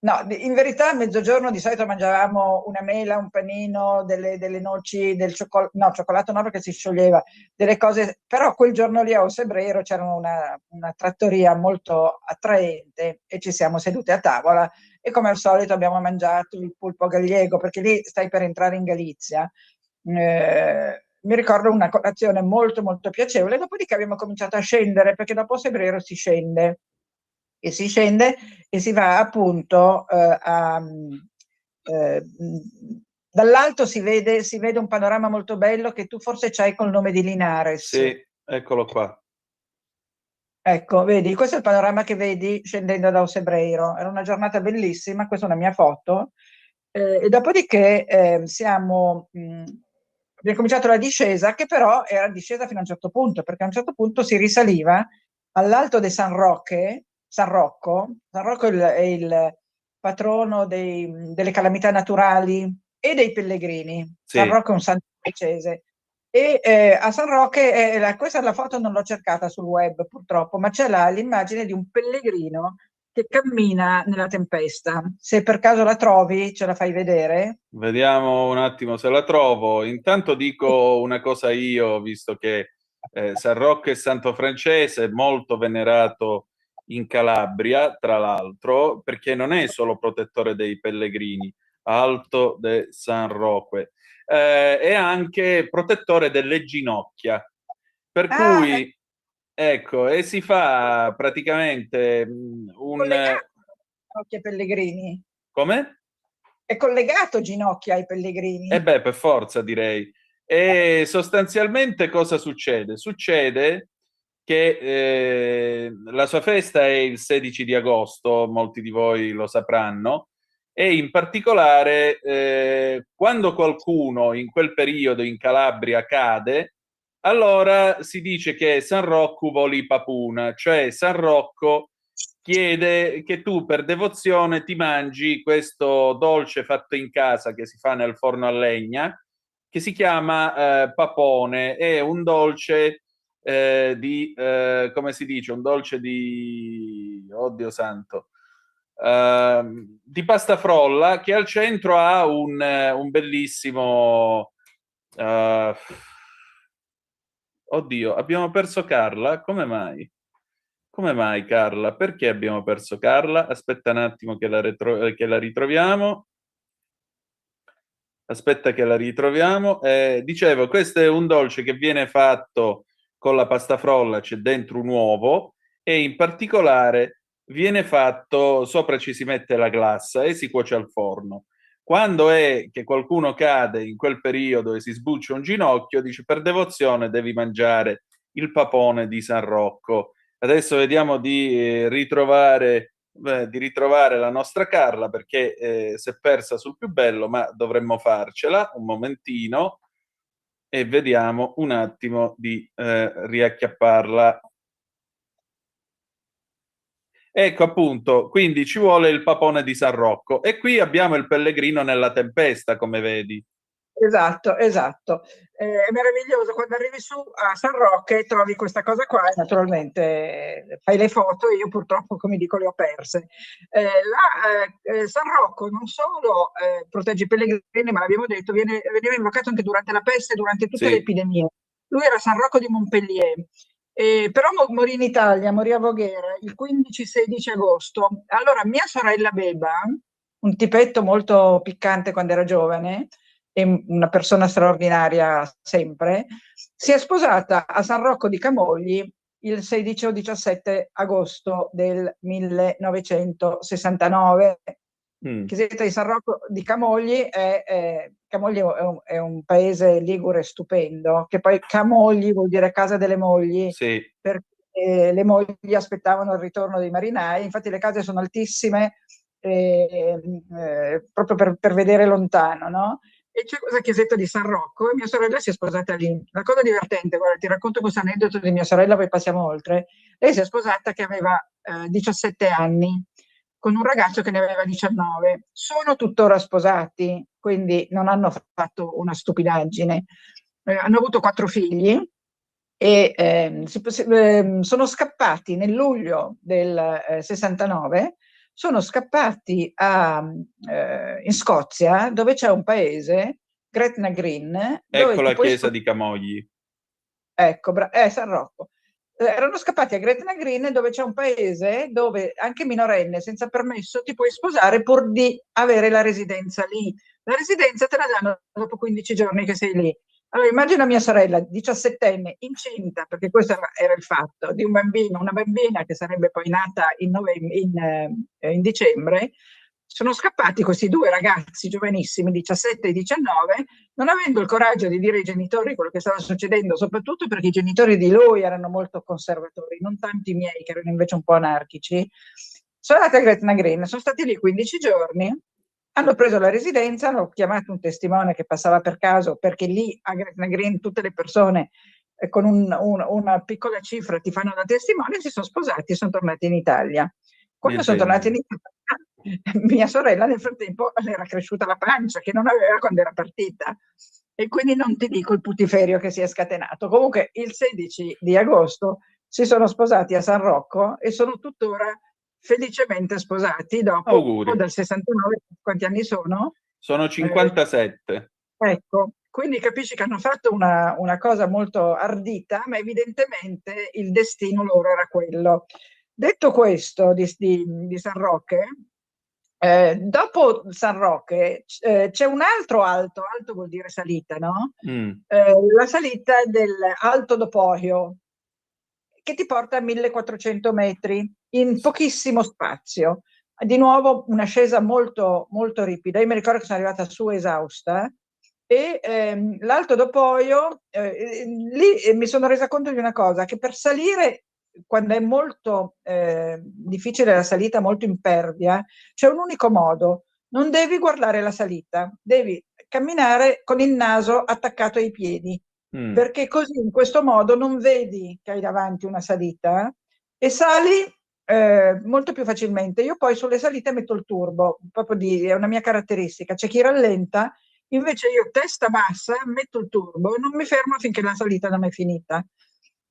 No, in verità a mezzogiorno di solito mangiavamo una mela, un panino, delle noci, cioccolato no, perché si scioglieva, delle cose, però quel giorno lì a Osebreiro c'era una trattoria molto attraente e ci siamo seduti a tavola e come al solito abbiamo mangiato il polpo gallego, perché lì stai per entrare in Galizia. Mi ricordo una colazione molto molto piacevole, dopodiché abbiamo cominciato a scendere, perché dopo Osebreiro si scende e si va appunto dall'alto si vede un panorama molto bello che tu forse c'hai col nome di Linares. Sì, eccolo qua. Ecco, vedi, questo è il panorama che vedi scendendo da Osebreiro. Era una giornata bellissima, questa è una mia foto. E dopodiché abbiamo cominciato la discesa, che però era discesa fino a un certo punto, perché a un certo punto si risaliva all'Alto de San Roque, San Rocco. San Rocco è il patrono delle calamità naturali e dei pellegrini. Sì. San Rocco è un santo francese. E a San Roque, questa la foto non l'ho cercata sul web purtroppo, ma c'è l'immagine di un pellegrino che cammina nella tempesta. Se per caso la trovi, ce la fai vedere? Vediamo un attimo se la trovo. Intanto dico una cosa io, visto che San Rocco è santo francese, molto venerato in Calabria, tra l'altro, perché non è solo protettore dei pellegrini, Alto de San Roque, è anche protettore delle ginocchia. Per cui, ecco, e si fa praticamente Ginocchia ai pellegrini. Come? È collegato Ginocchia ai pellegrini? Beh, per forza direi. E sostanzialmente cosa succede? Succede che la sua festa è il 16 di agosto, molti di voi lo sapranno, e in particolare quando qualcuno in quel periodo in Calabria cade, allora si dice che San Rocco voli papuna, cioè San Rocco chiede che tu per devozione ti mangi questo dolce fatto in casa che si fa nel forno a legna, che si chiama papone. È un dolce di, come si dice, un dolce di, oddio santo, di pasta frolla, che al centro ha un bellissimo... oddio, abbiamo perso Carla? Come mai? Come mai Carla? Perché abbiamo perso Carla? Aspetta un attimo che la ritroviamo. Aspetta che la ritroviamo. Dicevo, questo è un dolce che viene fatto con la pasta frolla, c'è dentro un uovo e in particolare viene fatto, sopra ci si mette la glassa e si cuoce al forno. Quando è che qualcuno cade in quel periodo e si sbuccia un ginocchio, dice per devozione devi mangiare il papone di San Rocco. Adesso vediamo di ritrovare la nostra Carla, perché si è persa sul più bello, ma dovremmo farcela un momentino e vediamo un attimo di riacchiapparla. Ecco appunto, quindi ci vuole il papone di San Rocco e qui abbiamo il pellegrino nella tempesta, come vedi. Esatto, esatto. È meraviglioso, quando arrivi su a San Roque trovi questa cosa qua e naturalmente fai le foto e io purtroppo, come dico, le ho perse. San Rocco non solo protegge i pellegrini, ma l'abbiamo detto, veniva invocato anche durante la peste, durante tutte le epidemie. Lui era San Rocco di Montpellier. Però morì in Italia, morì a Voghera il 15-16 agosto. Allora mia sorella Beba, un tipetto molto piccante quando era giovane, e una persona straordinaria sempre, si è sposata a San Rocco di Camogli il 16 o 17 agosto del 1969. Chiesetta di San Rocco di Camogli Camogli è un paese ligure stupendo, che poi Camogli vuol dire casa delle mogli, perché le mogli aspettavano il ritorno dei marinai, infatti le case sono altissime proprio per vedere lontano, no? E c'è questa chiesetta di San Rocco e mia sorella si è sposata lì. La cosa divertente, guarda, ti racconto questo aneddoto di mia sorella, poi passiamo oltre. Lei si è sposata che aveva 17 anni con un ragazzo che ne aveva 19. Sono tuttora sposati, quindi non hanno fatto una stupidaggine. Hanno avuto 4 figli e sono scappati nel luglio del 69. Sono scappati in Scozia, dove c'è un paese, Gretna Green. Ecco la chiesa di Camogli. Ecco, San Rocco. Erano scappati a Gretna Green, dove c'è un paese dove anche minorenne, senza permesso, ti puoi sposare pur di avere la residenza lì. La residenza te la danno dopo 15 giorni che sei lì. Allora immagina mia sorella, 17enne, incinta, perché questo era il fatto, di un bambino, una bambina che sarebbe poi nata in dicembre. Sono scappati questi 2 ragazzi giovanissimi, 17 e 19, non avendo il coraggio di dire ai genitori quello che stava succedendo, soprattutto perché i genitori di lui erano molto conservatori, non tanto i miei che erano invece un po' anarchici. Sono andati a Gretna Green, sono stati lì 15 giorni, hanno preso la residenza, hanno chiamato un testimone che passava per caso, perché lì a Gretna Green tutte le persone con una piccola cifra ti fanno da testimone, si sono sposati e sono tornati in Italia. Quando sono tornati in Italia, mia sorella nel frattempo le era cresciuta la pancia che non aveva quando era partita, e quindi non ti dico il putiferio che si è scatenato. Comunque il 16 di agosto si sono sposati a San Rocco e sono tuttora felicemente sposati dopo Auguri. dal 69, quanti anni sono? Sono 57. Ecco, quindi capisci che hanno fatto una cosa molto ardita, ma evidentemente il destino loro era quello. Detto questo di San Roque, dopo San Roque c'è un altro alto vuol dire salita, no? La salita dell'Alto do Poio, che ti porta a 1400 metri in pochissimo spazio. Di nuovo un'ascesa molto, molto ripida. Io mi ricordo che sono arrivata su esausta e l'Alto do Poio, lì mi sono resa conto di una cosa, che per salire, quando è molto difficile la salita, molto impervia, c'è un unico modo: non devi guardare la salita, devi camminare con il naso attaccato ai piedi, perché così in questo modo non vedi che hai davanti una salita e sali molto più facilmente. Io poi sulle salite metto il turbo, è una mia caratteristica. C'è chi rallenta, invece io testa bassa, metto il turbo e non mi fermo finché la salita non è finita.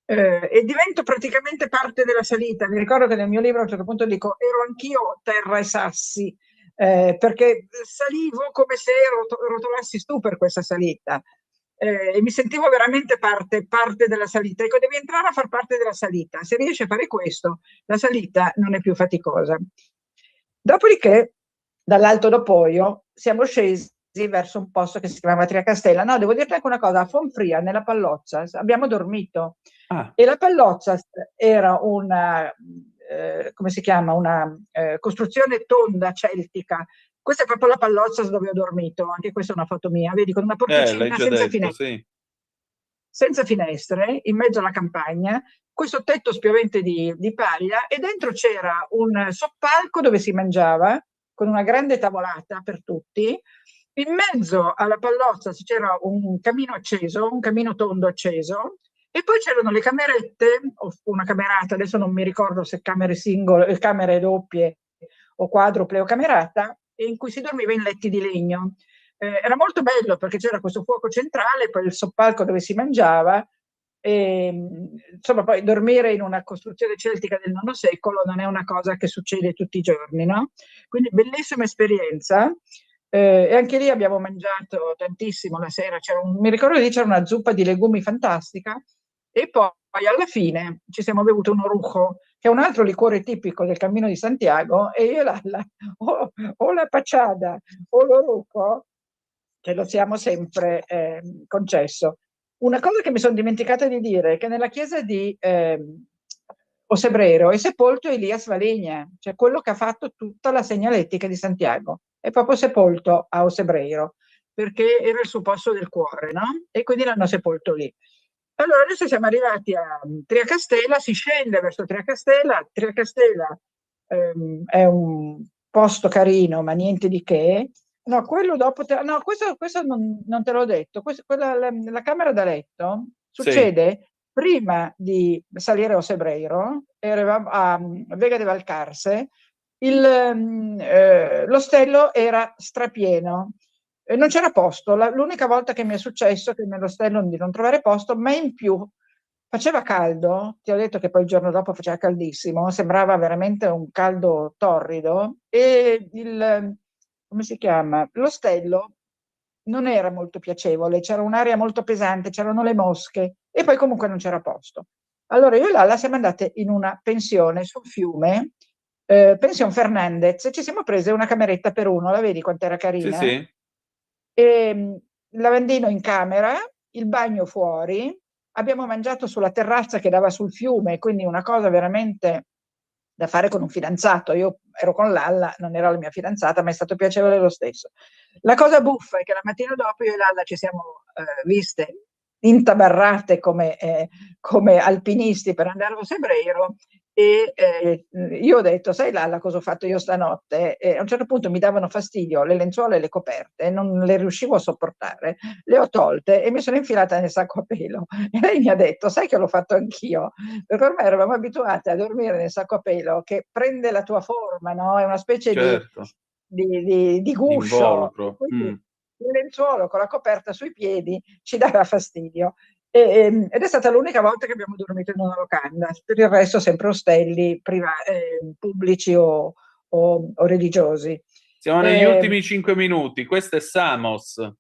E divento praticamente parte della salita. Mi ricordo che nel mio libro a un certo punto dico: ero anch'io terra e sassi, perché salivo come se rotolassi tu per questa salita, e mi sentivo veramente parte della salita. Ecco, devi entrare a far parte della salita. Se riesci a fare questo, la salita non è più faticosa. Dopodiché, dall'Alto do Poio siamo scesi verso un posto che si chiamava Triacastella. No, devo dirti anche una cosa: a Fonfria, nella Pallozzas, abbiamo dormito. E la Pallozzas era una, come si chiama, una costruzione tonda celtica. Questa è proprio la Pallozzas dove ho dormito, anche questa è una foto mia, vedi, con una porticina senza finestre. Sì. Senza finestre, in mezzo alla campagna, questo tetto spiovente di paglia, e dentro c'era un soppalco dove si mangiava, con una grande tavolata per tutti. In mezzo alla Pallozza c'era un camino acceso, un camino tondo acceso, e poi c'erano le camerette, o una camerata, adesso non mi ricordo se camere singole, camere doppie o quadruple o camerata, in cui si dormiva in letti di legno. Era molto bello perché c'era questo fuoco centrale, poi il soppalco dove si mangiava, e insomma poi dormire in una costruzione celtica del IX secolo non è una cosa che succede tutti i giorni, no? Quindi bellissima esperienza. E anche lì abbiamo mangiato tantissimo la sera, mi ricordo che lì c'era una zuppa di legumi fantastica, e poi alla fine ci siamo bevuti un orujo, che è un altro liquore tipico del Cammino di Santiago, e io o la pacciada o l'orujo ce lo siamo sempre concesso. Una cosa che mi sono dimenticata di dire è che nella chiesa di Osebrero è sepolto Elias Valigna, cioè quello che ha fatto tutta la segnaletica di Santiago, è proprio sepolto a Osebrero, perché era il suo posto del cuore, no? E quindi l'hanno sepolto lì. Allora adesso siamo arrivati a Triacastella, si scende verso Triacastella. Triacastella è un posto carino, ma niente di che. No, quello dopo no, questo non te l'ho detto. La camera da letto succede prima di salire a Osebreiro, eravamo a Vega de Valcarce, l'ostello era strapieno. Non c'era posto, l'unica volta che mi è successo che nell'ostello di non trovare posto, ma in più faceva caldo, ti ho detto che poi il giorno dopo faceva caldissimo, sembrava veramente un caldo torrido, e come si chiama? L'ostello non era molto piacevole, c'era un'aria molto pesante, c'erano le mosche, e poi comunque non c'era posto. Allora io e Lalla siamo andate in una pensione sul fiume, Pension Fernandez, ci siamo prese una cameretta per uno, la vedi quanto era carina? Sì. E lavandino in camera, il bagno fuori, abbiamo mangiato sulla terrazza che dava sul fiume, quindi una cosa veramente da fare con un fidanzato. Io ero con Lalla, non era la mia fidanzata, ma è stato piacevole lo stesso. La cosa buffa è che la mattina dopo io e Lalla ci siamo viste intabarrate come alpinisti per andare a Osebreiro, e io ho detto, sai Lalla cosa ho fatto io stanotte? A un certo punto mi davano fastidio le lenzuola e le coperte, non le riuscivo a sopportare, le ho tolte e mi sono infilata nel sacco a pelo. E lei mi ha detto, sai che l'ho fatto anch'io? Perché ormai eravamo abituate a dormire nel sacco a pelo che prende la tua forma, no? È una specie Certo. di guscio. Involucro. Quindi il lenzuolo con la coperta sui piedi ci dava fastidio. Ed è stata l'unica volta che abbiamo dormito in una locanda, per il resto sempre ostelli pubblici o religiosi. Siamo negli ultimi 5 minuti, questo è Samos.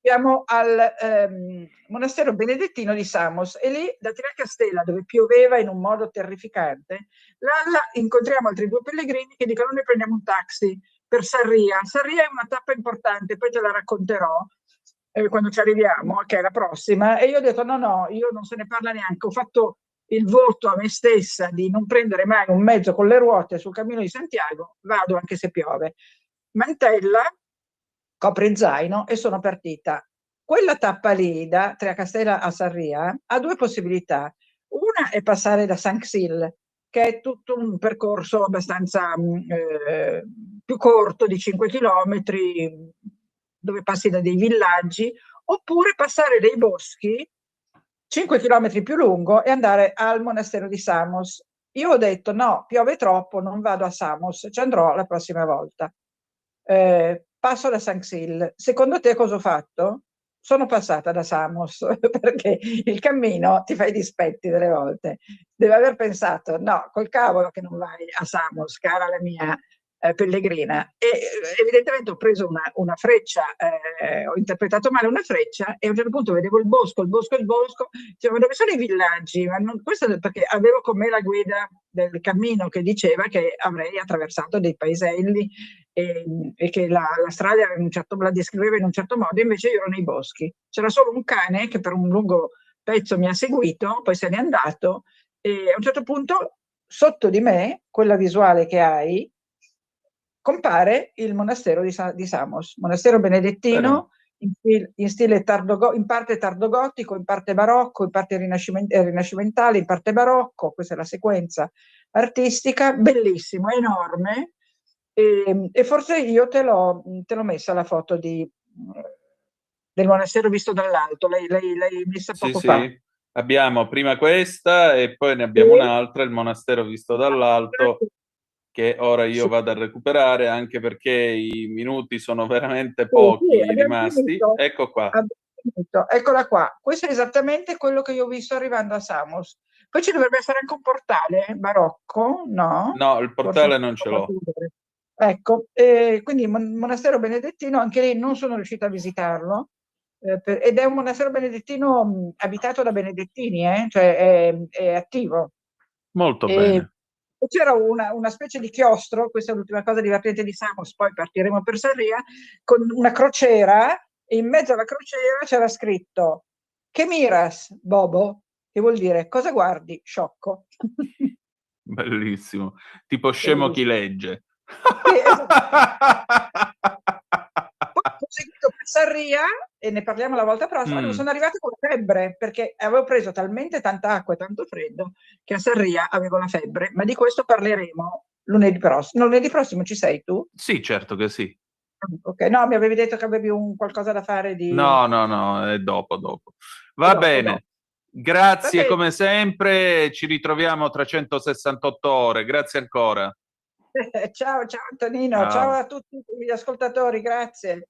Siamo al monastero benedettino di Samos e lì da Trecastela, dove pioveva in un modo terrificante, là incontriamo altri 2 pellegrini che dicono noi prendiamo un taxi per Sarria. Sarria è una tappa importante, poi te la racconterò quando ci arriviamo, che è la prossima, e io ho detto no, io non se ne parla neanche, ho fatto il voto a me stessa di non prendere mai un mezzo con le ruote sul cammino di Santiago, vado anche se piove. Mantella, copri zaino e sono partita. Quella tappa lì, da Trecastela a Sarria, ha 2 possibilità. Una è passare da San Xil, che è tutto un percorso abbastanza più corto di 5 chilometri, dove passi da dei villaggi, oppure passare dei boschi 5 chilometri più lungo e andare al monastero di Samos. Io ho detto no, piove troppo, non vado a Samos, ci andrò la prossima volta. Passo da San Xil. Secondo te cosa ho fatto? Sono passata da Samos perché il cammino ti fa i dispetti delle volte. Deve aver pensato, no, col cavolo che non vai a Samos, cara la mia pellegrina. E evidentemente ho preso una freccia, ho interpretato male una freccia e a un certo punto vedevo il bosco, dicevo, ma dove sono i villaggi? Ma non, questo è perché avevo con me la guida del cammino che diceva che avrei attraversato dei paeselli e che la strada era la descriveva in un certo modo, invece io ero nei boschi. C'era solo un cane che per un lungo pezzo mi ha seguito, poi se n'è andato e a un certo punto sotto di me, quella visuale che hai, compare il monastero di Samos, monastero benedettino in stile in parte tardogotico, in parte barocco, in parte rinascimentale, in parte barocco, questa è la sequenza artistica, bellissimo, enorme, e forse io te l'ho messa la foto del monastero visto dall'alto, l'hai messa poco fa. Sì, abbiamo prima questa e poi ne abbiamo un'altra, il monastero visto dall'alto, che ora io vado a recuperare anche perché i minuti sono veramente pochi rimasti. Finito. Ecco qua. Eccola qua. Questo è esattamente quello che io ho visto arrivando a Samos. Poi ci dovrebbe essere anche un portale barocco, no? No, il portale non ce l'ho. Ecco, quindi monastero benedettino, anche lì non sono riuscita a visitarlo, ed è un monastero benedettino abitato da benedettini, cioè è attivo. Molto bene. E c'era una specie di chiostro, questa è l'ultima cosa divertente di Samos, poi partiremo per Sarria, con una crociera e in mezzo alla crociera c'era scritto "Che miras, Bobo?", che vuol dire "cosa guardi, sciocco?". Bellissimo, tipo scemo chi legge. Sì, esatto. Poi ho seguito per Sarria e ne parliamo la volta prossima. Mi sono arrivata con la febbre perché avevo preso talmente tanta acqua e tanto freddo che a Sarria avevo la febbre, ma di questo parleremo lunedì prossimo. Lunedì prossimo ci sei tu? Sì, certo che sì. Ok, no, mi avevi detto che avevi qualcosa da fare di... No, è dopo. Va bene. Grazie come sempre, ci ritroviamo tra 168 ore. Grazie ancora. Ciao Antonino, ciao a tutti gli ascoltatori, grazie.